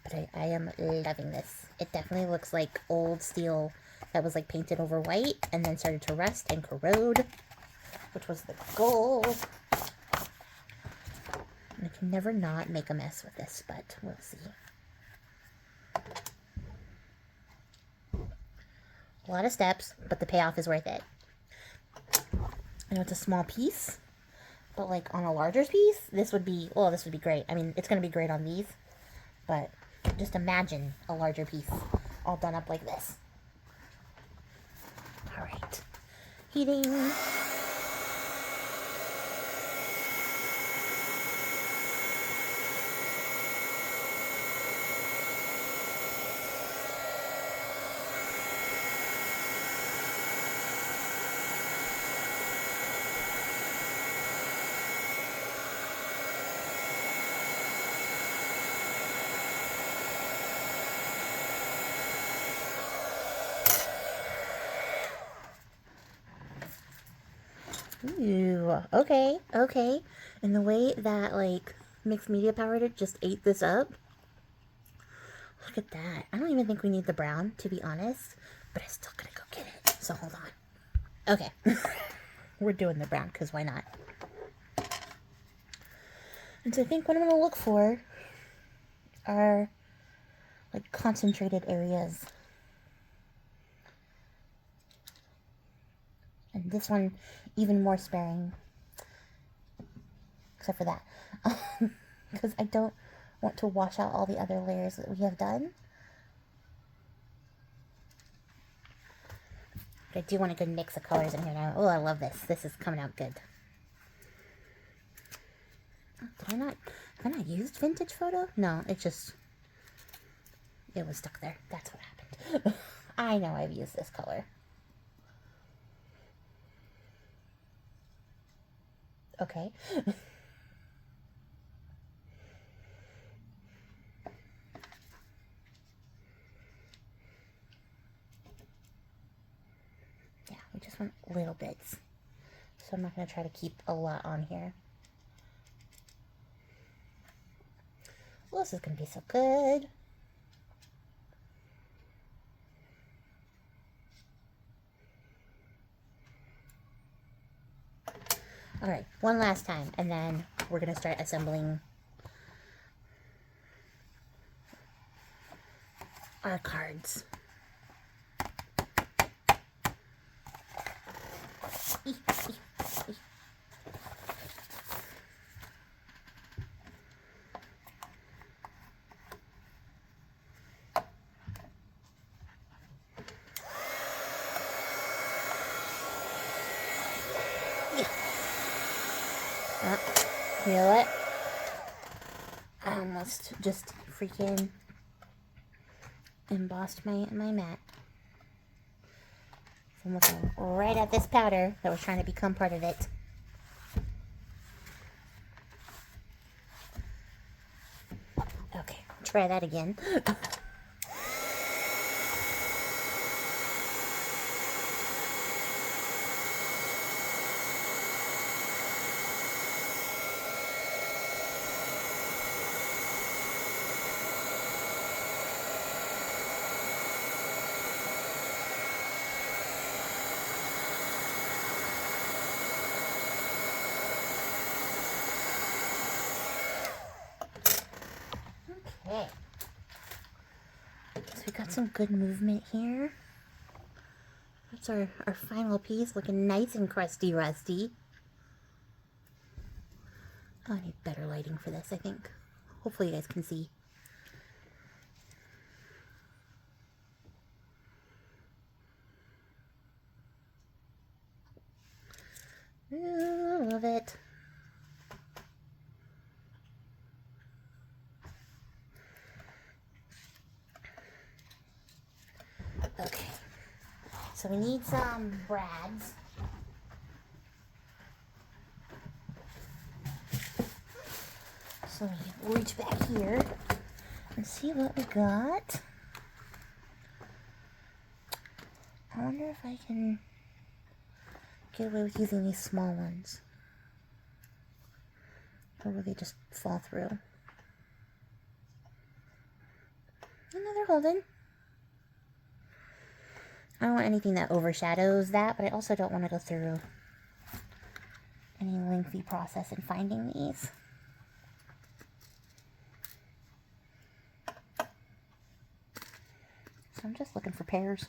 But I am loving this. It definitely looks like old steel that was like painted over white and then started to rust and corrode, which was the goal. And I can never not make a mess with this, but we'll see. A lot of steps, but the payoff is worth it. I know it's a small piece, but like on a larger piece, this would be, oh, this would be great. I mean, it's going to be great on these, but just imagine a larger piece all done up like this. All right. Heating. Ooh, okay, okay. And the way that, like, mixed media powder just ate this up. Look at that. I don't even think we need the brown, to be honest. But I'm still gonna go get it. So hold on. Okay. We're doing the brown, because why not? And so I think what I'm going to look for are like concentrated areas. And this one even more sparing. Except for that. Because I don't want to wash out all the other layers that we have done. But I do want a good mix of colors in here now. Oh, I love this. This is coming out good. Oh, have I not used vintage photo? No, it was stuck there. That's what happened. I know I've used this color. Okay. Yeah, we just want little bits. So I'm not going to try to keep a lot on here. Well, this is going to be so good. Alright, one last time, and then we're going to start assembling our cards. You know what? I almost just freaking embossed my mat. I'm looking right at this powder that was trying to become part of it. Okay, try that again. Okay. So we got some good movement here. That's our final piece, looking nice and crusty rusty. Oh, I need better lighting for this, I think. Hopefully you guys can see. Ooh, I love it. Okay, so we need some brads. So we reach back here and see what we got. I wonder if I can get away with using these small ones. Or will they just fall through? And now they're holding. I don't want anything that overshadows that, but I also don't want to go through any lengthy process in finding these. So I'm just looking for pairs.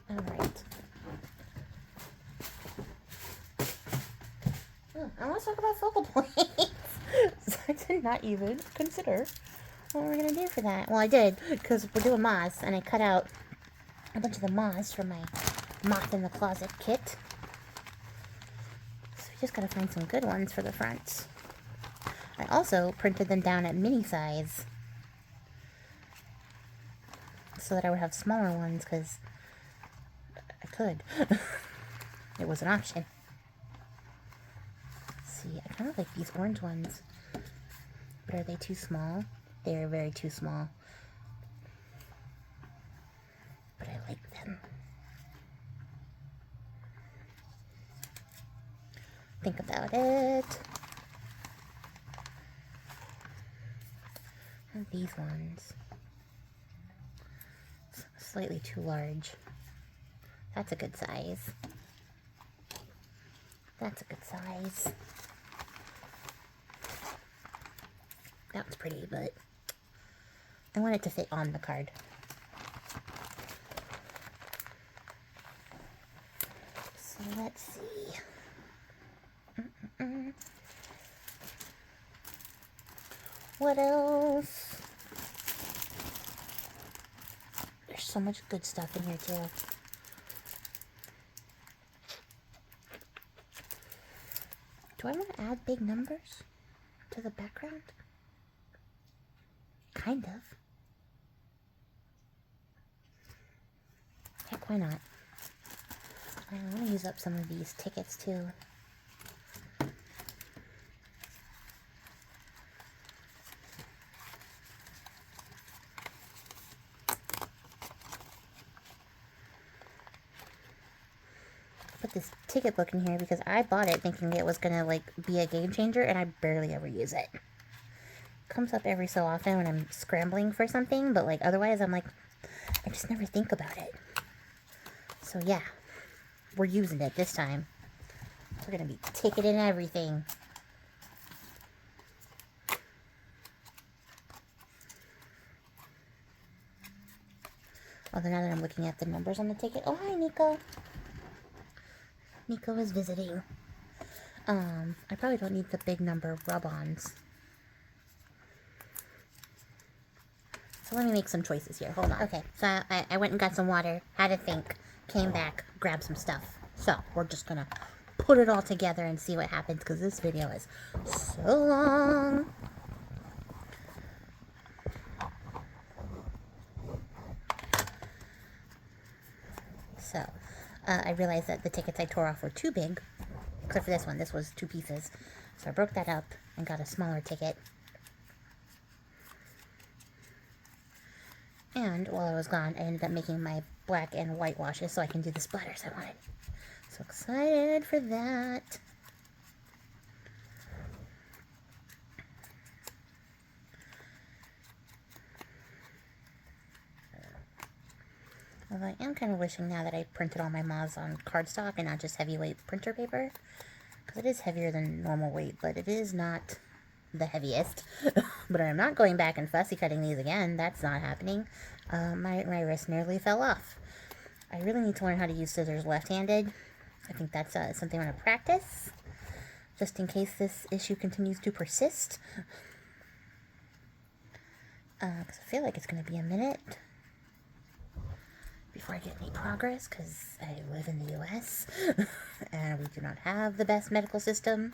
Alright. I want to talk about focal points. So I did not even consider what we're going to do for that. Well, I did, because we're doing moths, and I cut out a bunch of the moths from my Moth in the Closet kit. So we just got to find some good ones for the fronts. I also printed them down at mini size so that I would have smaller ones, because I could. It was an option. See, I kind of like these orange ones, but are they too small? They are very too small, but I like them. Think about it. these ones. It's slightly too large. That's a good size. That's a good size. That was pretty, but I want it to fit on the card. So let's see. What else? There's so much good stuff in here too. Do I want to add big numbers to the background? Kind of. Heck, why not? I want to use up some of these tickets too. Put this ticket book in here because I bought it thinking it was gonna like be a game changer, and I barely ever use it. Comes up every so often when I'm scrambling for something, but like otherwise I'm like, I just never think about it. So yeah, we're using it this time. We're gonna be ticketing everything. Although now that I'm looking at the numbers on the ticket, oh hi Nico. Nico is visiting. I probably don't need the big number rub-ons. So let me make some choices here. Hold on. Okay, so I went and got some water, had to think, came back, grabbed some stuff. So we're just gonna put it all together and see what happens, because this video is so long. So I realized that the tickets I tore off were too big, except for this one. This was 2 pieces. So I broke that up and got a smaller ticket. And while I was gone, I ended up making my black and white washes so I can do the splatters I wanted. So excited for that. Although I am kind of wishing now that I printed all my moths on cardstock and not just heavyweight printer paper. Because it is heavier than normal weight, but it is not the heaviest. But I'm not going back and fussy cutting these again. That's not happening. My wrist nearly fell off. I really need to learn how to use scissors left-handed. I think that's something I want to practice, just in case this issue continues to persist. Because I feel like it's going to be a minute before I get any progress, because I live in the US and we do not have the best medical system.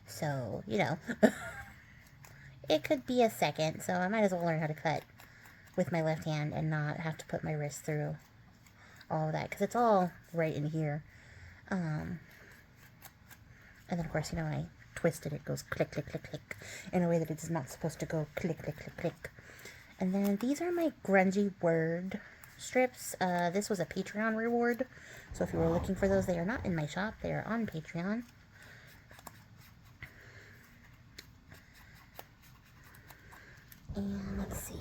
So, you know, it could be a second, so I might as well learn how to cut with my left hand and not have to put my wrist through all of that, because it's all right in here. And then, of course, you know, when I twist it, it goes click, click, click, click, in a way that it is not supposed to go click, click, click, click. And then these are my grungy word strips. This was a Patreon reward, so if you were looking for those, they are not in my shop. They are on Patreon. And let's see.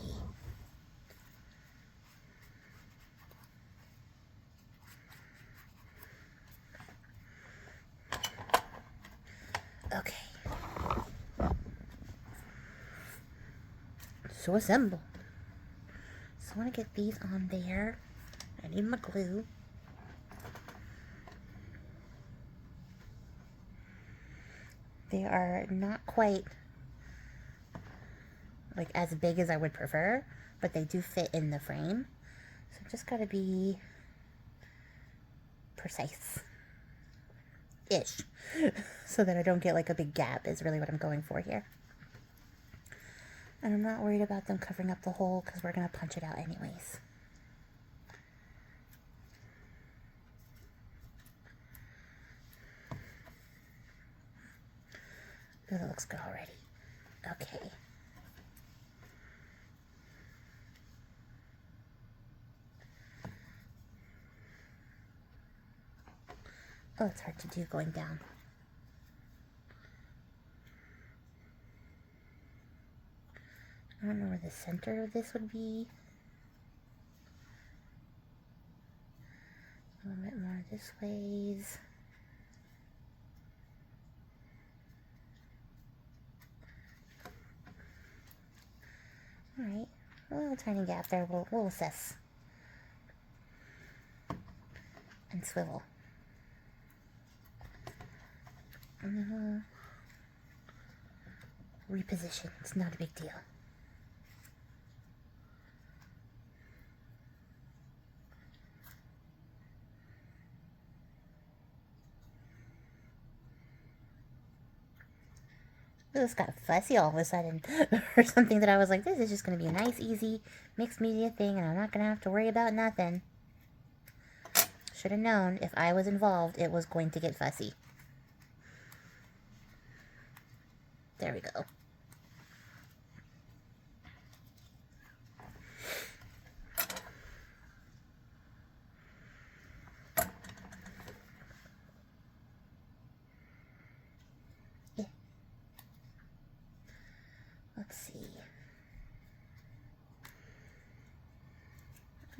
Okay. So assemble. So I want to get these on there. I need my glue. They are not quite like as big as I would prefer, but they do fit in the frame. So just gotta be precise-ish so that I don't get like a big gap is really what I'm going for here. And I'm not worried about them covering up the hole because we're gonna punch it out anyways. Ooh, that looks good already. Okay. Oh, it's hard to do going down. where the center of this would be. A little bit more this ways. Alright, a little tiny gap there, we'll assess. And swivel. Reposition, it's not a big deal. This got fussy all of a sudden or something that I was like, this is just going to be a nice, easy mixed media thing and I'm not going to have to worry about nothing. Should have known if I was involved, it was going to get fussy. There we go. Yeah. Let's see.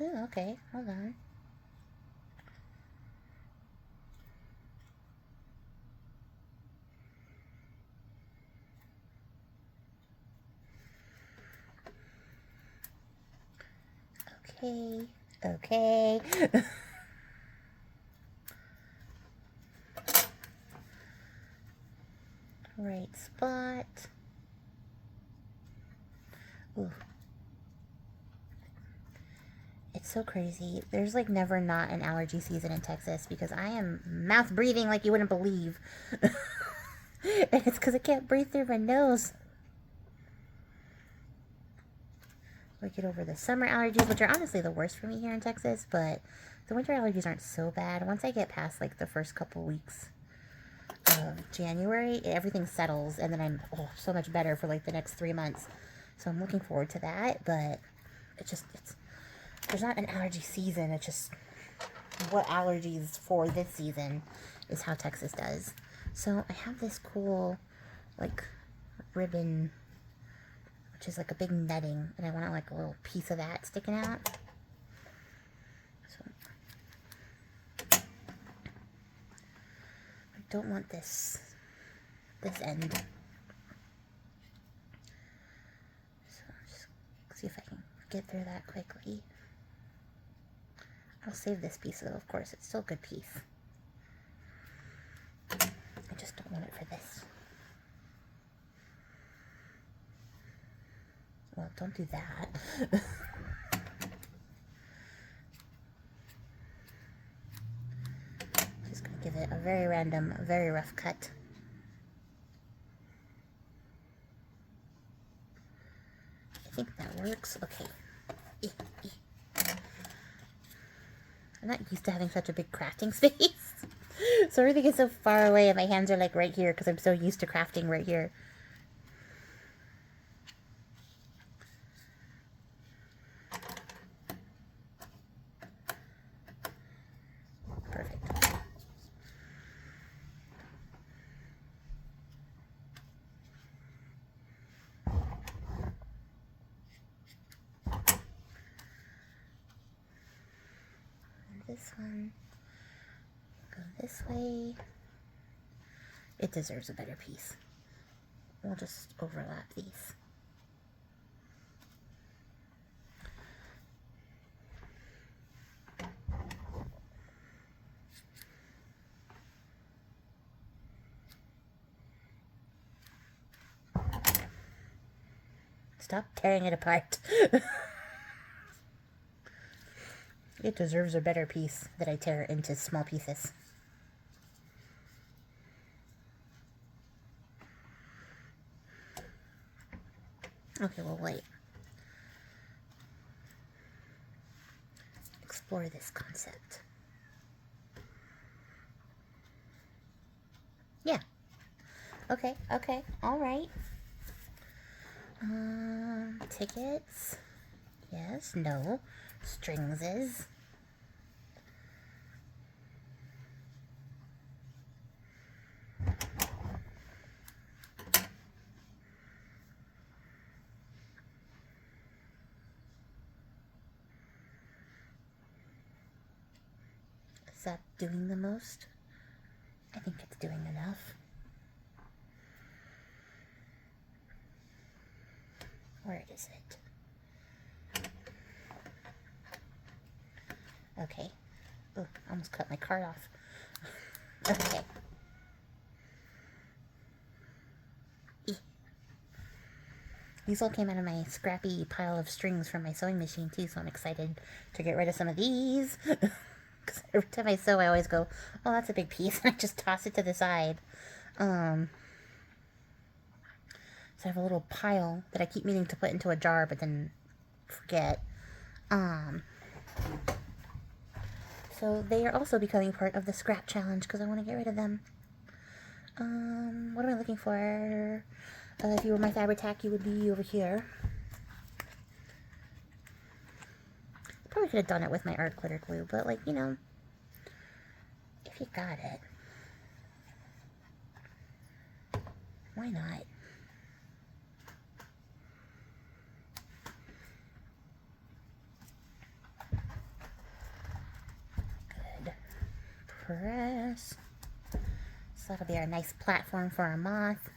Oh, okay, hold on. Okay. Right spot. Ooh. It's so crazy. There's like never not an allergy season in Texas because I am mouth breathing like you wouldn't believe. And it's because I can't breathe through my nose. We get over the summer allergies, which are honestly the worst for me here in Texas, but the winter allergies aren't so bad. Once I get past like the first couple weeks of January, everything settles, and then I'm so much better for like the next 3 months. So I'm looking forward to that, but there's not an allergy season. It's just what allergies for this season is how Texas does. So I have this cool like ribbon, which is like a big netting, and I want like a little piece of that sticking out. So I don't want this end. So just see if I can get through that quickly. I'll save this piece though, of course, it's still a good piece. I just don't want it for this. Well, don't do that. Just gonna give it a very random, very rough cut. I think that works. Okay. I'm not used to having such a big crafting space. So everything is so far away and my hands are like right here because I'm so used to crafting right here. Perfect. And this one, go this way. It deserves a better piece. We'll just overlap these. Stop tearing it apart. It deserves a better piece that I tear into small pieces. Okay, well, wait. Explore this concept. Yeah. Okay, all right. Tickets. Yes, no. Stringses. Is that doing the most? I think it's doing enough. Where is it? Okay. Oh, I almost cut my card off. Okay. These all came out of my scrappy pile of strings from my sewing machine too, so I'm excited to get rid of some of these. Because every time I sew, I always go, oh, that's a big piece, and I just toss it to the side. So I have a little pile that I keep meaning to put into a jar, but then forget. So they are also becoming part of the scrap challenge, because I want to get rid of them. What am I looking for? If you were my Fabri-Tac, you would be over here. Probably could have done it with my art glitter glue, but, like, you know, if you got it, why not? Good. Press. So that'll be our nice platform for our moth.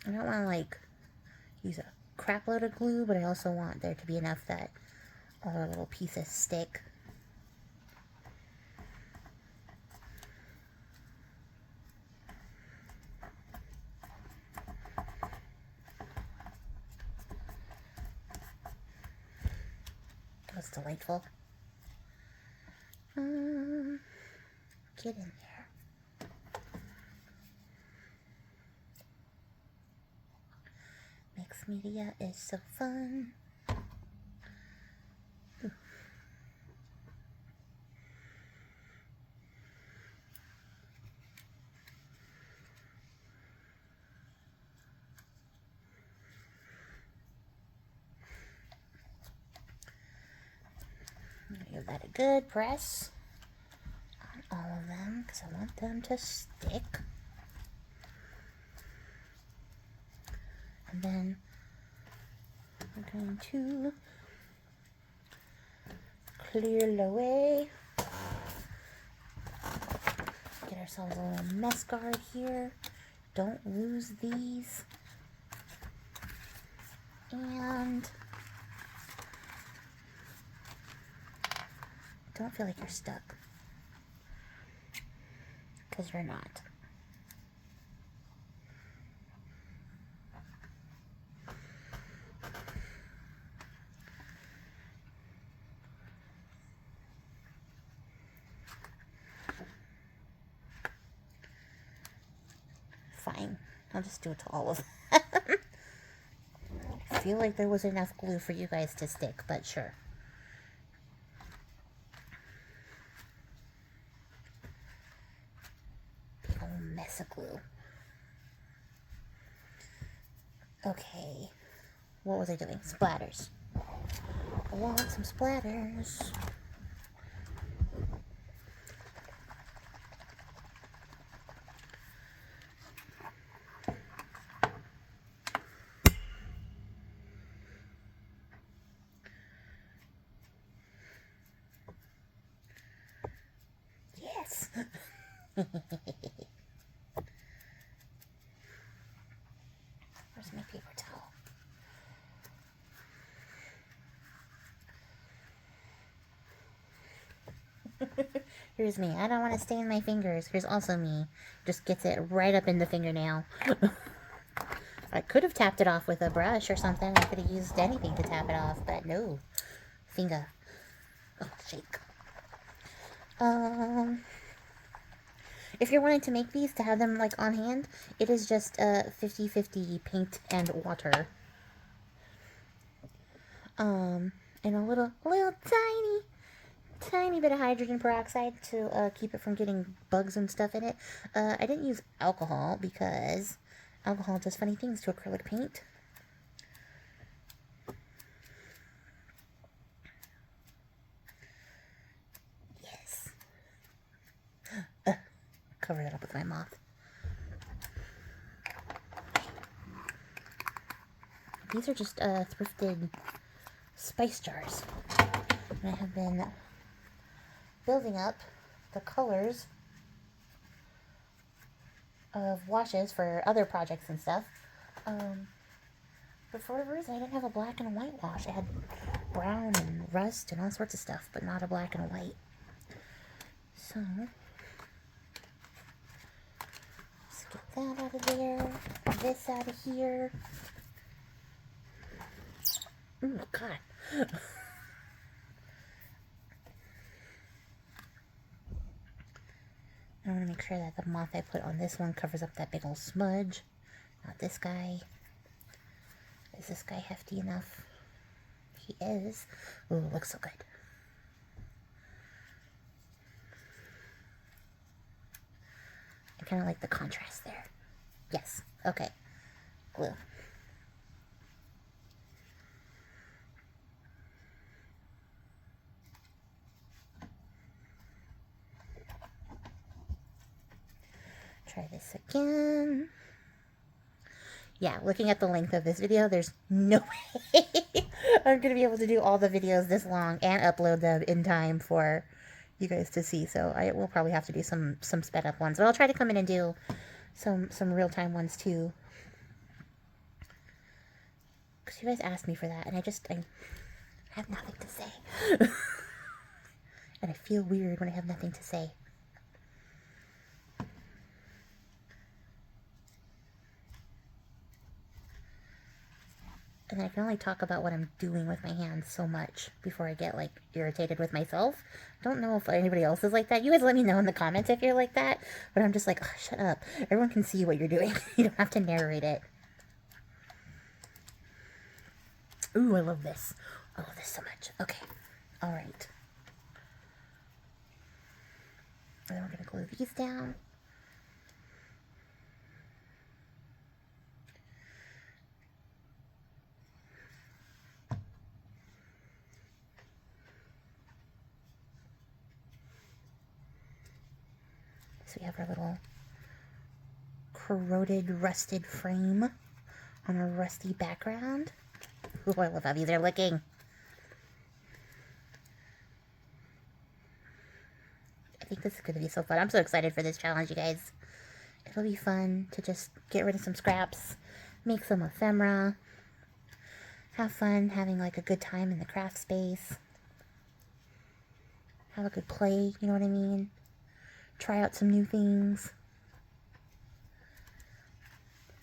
I don't want to, like, use a crap load of glue, but I also want there to be enough that all our little pieces stick. That's delightful. Get in there. Mixed media is so fun. Ooh. Give that a good press on all of them because I want them to stick. And then we're going to clear the way. Get ourselves a little mess guard here. Don't lose these. And don't feel like you're stuck. Because you're not. Fine. I'll just do it to all of them. I feel like there was enough glue for you guys to stick, but sure. Big old mess of glue. Okay. What was I doing? Splatters. I want some splatters. Yes. Where's my paper towel? Here's me. I don't want to stain my fingers. Here's also me. Just gets it right up in the fingernail. I could have tapped it off with a brush or something. I could have used anything to tap it off, but no. Finger. Oh, shake. If you're wanting to make these to have them, like, on hand, it is just 50-50 paint and water. And a little tiny bit of hydrogen peroxide to keep it from getting bugs and stuff in it. I didn't use alcohol because alcohol does funny things to acrylic paint. Yes. Cover that up with my moth. These are just thrifted spice jars. And I have been building up the colors of washes for other projects and stuff. But for whatever reason, I didn't have a black and a white wash. I had brown and rust and all sorts of stuff, but not a black and a white. So, let's get that out of there. This out of here. Oh, God. I want to make sure that the moth I put on this one covers up that big old smudge. Not this guy. Is this guy hefty enough? He is. Ooh, looks so good. I kind of like the contrast there. Yes. Okay. Glue. Try this again. Yeah, looking at the length of this video, there's no way I'm going to be able to do all the videos this long and upload them in time for you guys to see. So I will probably have to do some sped up ones. But I'll try to come in and do some real-time ones too. Because you guys asked me for that, and I have nothing to say. And I feel weird when I have nothing to say. And I can only talk about what I'm doing with my hands so much before I get, like, irritated with myself. I don't know if anybody else is like that. You guys let me know in the comments if you're like that. But I'm just like, oh, shut up. Everyone can see what you're doing. You don't have to narrate it. Ooh, I love this. I love this so much. Okay. All right. And then we're going to glue these down. So we have our little corroded, rusted frame on a rusty background. Ooh, I love how these are looking. I think this is going to be so fun. I'm so excited for this challenge, you guys. It'll be fun to just get rid of some scraps, make some ephemera, have fun having like a good time in the craft space, have a good play, you know what I mean? Try out some new things,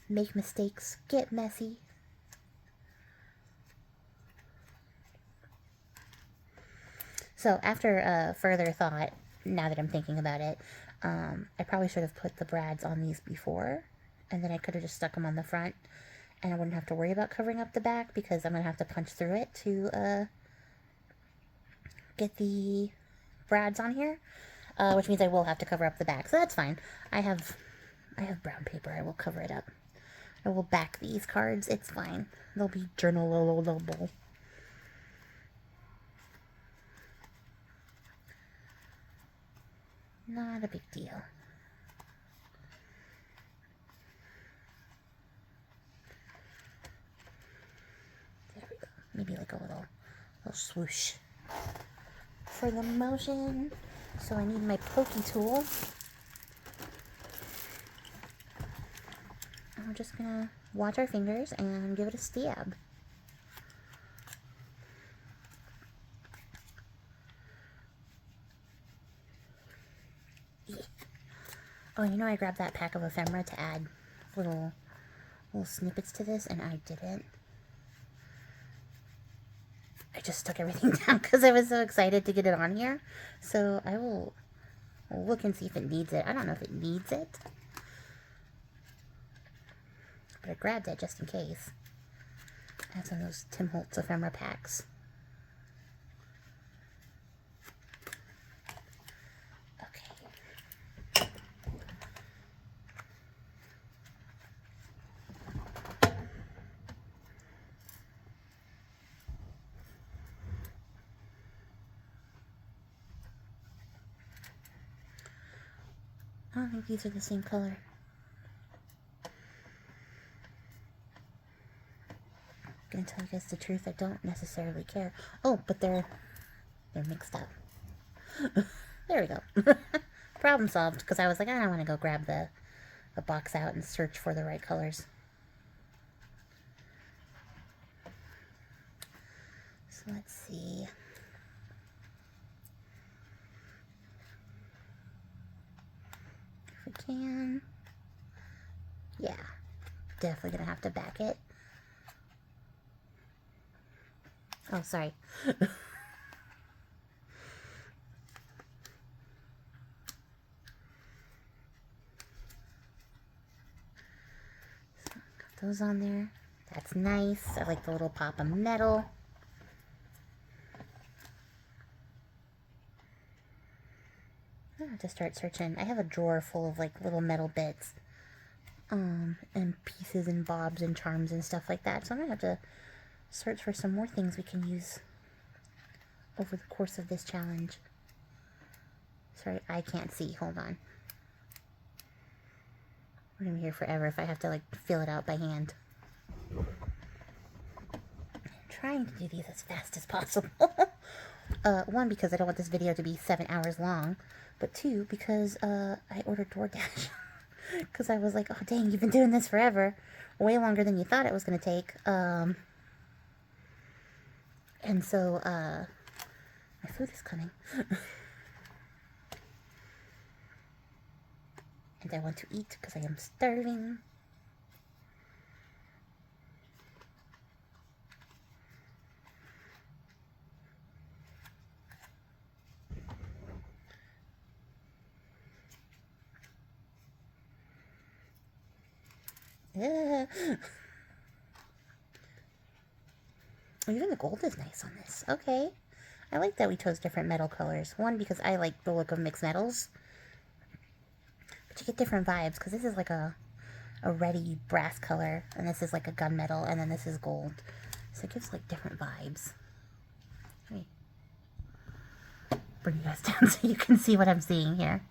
make mistakes, get messy. So after further thought, now that I'm thinking about it, I probably should have put the brads on these before, and then I could have just stuck them on the front, and I wouldn't have to worry about covering up the back, because I'm going to have to punch through it to get the brads on here, which means I will have to cover up the back, so that's fine. I have brown paper. I will cover it up. I will back these cards. It's fine. They'll be journalable. Not a big deal. There we go. Maybe like a little swoosh for the motion. So I need my pokey tool. And we're just gonna watch our fingers and give it a stab. Oh, you know, I grabbed that pack of ephemera to add little snippets to this, and I didn't. I just stuck everything down because I was so excited to get it on here. So I will look and see if it needs it. I don't know if it needs it, but I grabbed it just in case. I have some of those Tim Holtz ephemera packs. I don't think these are the same color. gonna tell you guys the truth, I don't necessarily care. Oh, but they're mixed up. There we go. Problem solved, because I was like, I don't want to go grab the box out and search for the right colors. So let's see. If we can. Yeah, definitely gonna have to back it. Oh, sorry. Those on there. That's nice. I like the little pop of metal. I have to start searching. I have a drawer full of like little metal bits. And pieces and bobs and charms and stuff like that. So I'm gonna have to search for some more things we can use over the course of this challenge. Sorry, I can't see. Hold on. We're gonna be here forever if I have to like fill it out by hand. I'm trying to do these as fast as possible. One, because I don't want this video to be 7 hours long, but two, because I ordered DoorDash. Because I was like, oh dang, you've been doing this forever. Way longer than you thought it was gonna take. And so my food is coming. And I want to eat because I am starving. Yeah. Even the gold is nice on this. Okay. I like that we chose different metal colors. One, because I like the look of mixed metals. But you get different vibes, because this is like a reddy brass color, and this is like a gunmetal, and then this is gold. So it gives like different vibes. Let me bring you guys down so you can see what I'm seeing here.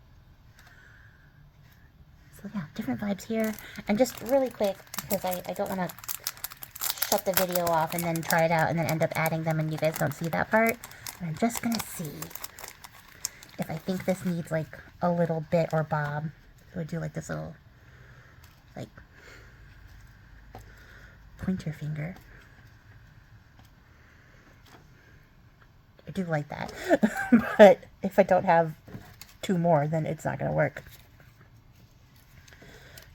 So yeah, different vibes here. And just really quick, because I don't want to shut the video off and then try it out and then end up adding them and you guys don't see that part. And I'm just going to see if I think this needs like a little bit or bob. So I do like this little, like, pointer finger. I do like that. But if I don't have two more, then it's not going to work.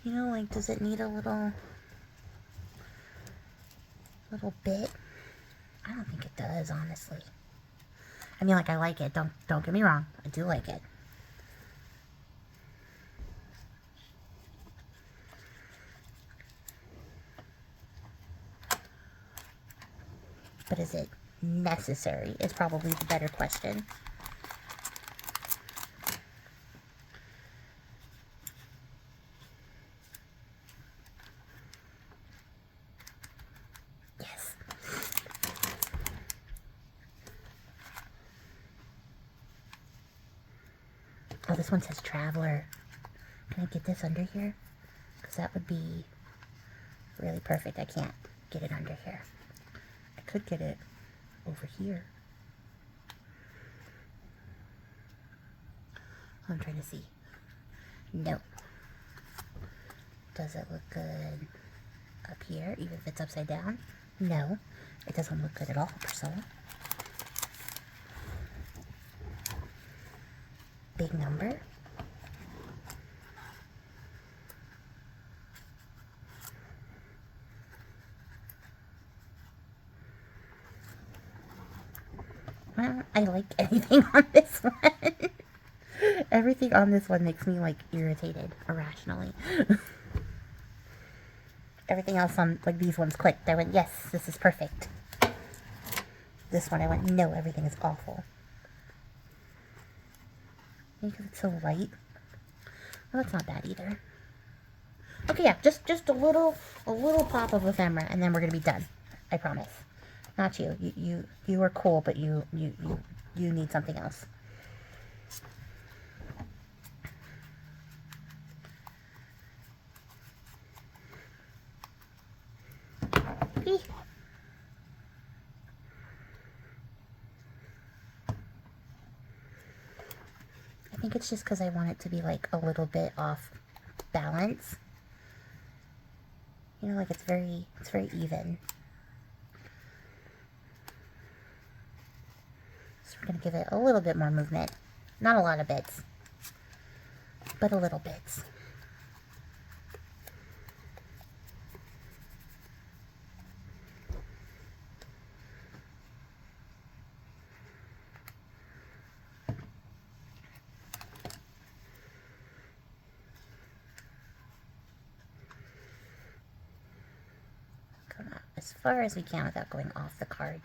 You know, like, does it need a little bit? I don't think it does, honestly. I mean, like, I like it. Don't get me wrong. I do like it. But is it necessary is probably the better question. Yes. Oh, this one says Traveler. Can I get this under here? Because that would be really perfect. I can't get it under here. I could get it over here. I'm trying to see. No. Does it look good up here, even if it's upside down? No. It doesn't look good at all, Priscilla. Big number. Well, I like anything on this one. Everything on this one makes me, like, irritated irrationally. Everything else on, like, these ones clicked. I went, yes, this is perfect. This one, I went, no, everything is awful. Maybe because it's so light. Well, that's not bad either. Okay, yeah, just a little pop of ephemera, and then we're gonna be done. I promise. Not you. You are cool, but you need something else. think it's just because I want it to be like a little bit off balance. You know, like it's very even. So we're going to give it a little bit more movement. Not a lot of bits, but a little bits. Come out as far as we can without going off the card.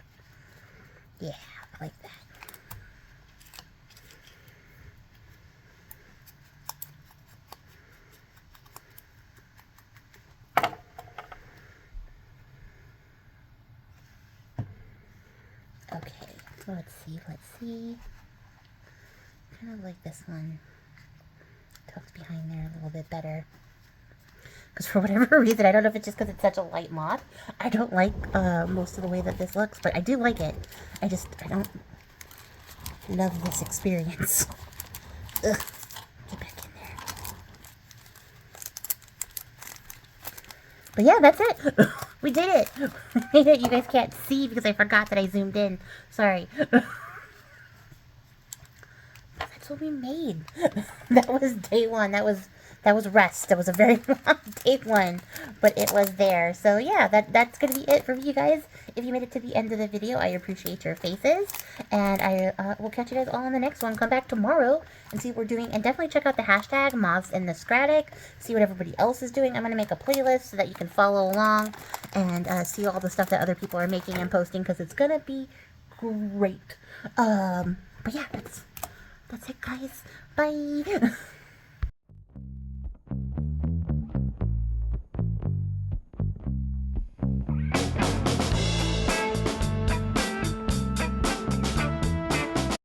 Yeah, like that. Okay, let's see. Kind of like this one. Tucked behind there a little bit better. Because for whatever reason, I don't know if it's just because it's such a light moth, I don't like most of the way that this looks, but I do like it. I don't love this experience. Ugh. Get back in there. But yeah, that's it. We did it. We did it. You guys can't see because I forgot that I zoomed in. Sorry. That's what we made. That was day one. That was rest. That was a very long day one, but it was there. So yeah, that's gonna be it for you guys. If you made it to the end of the video, I appreciate your faces, and I will catch you guys all in the next one. Come back tomorrow and see what we're doing, and definitely check out the hashtag Moths in the Scratic. See what everybody else is doing. I'm gonna make a playlist so that you can follow along and see all the stuff that other people are making and posting, because it's gonna be great. But yeah, that's it, guys. Bye.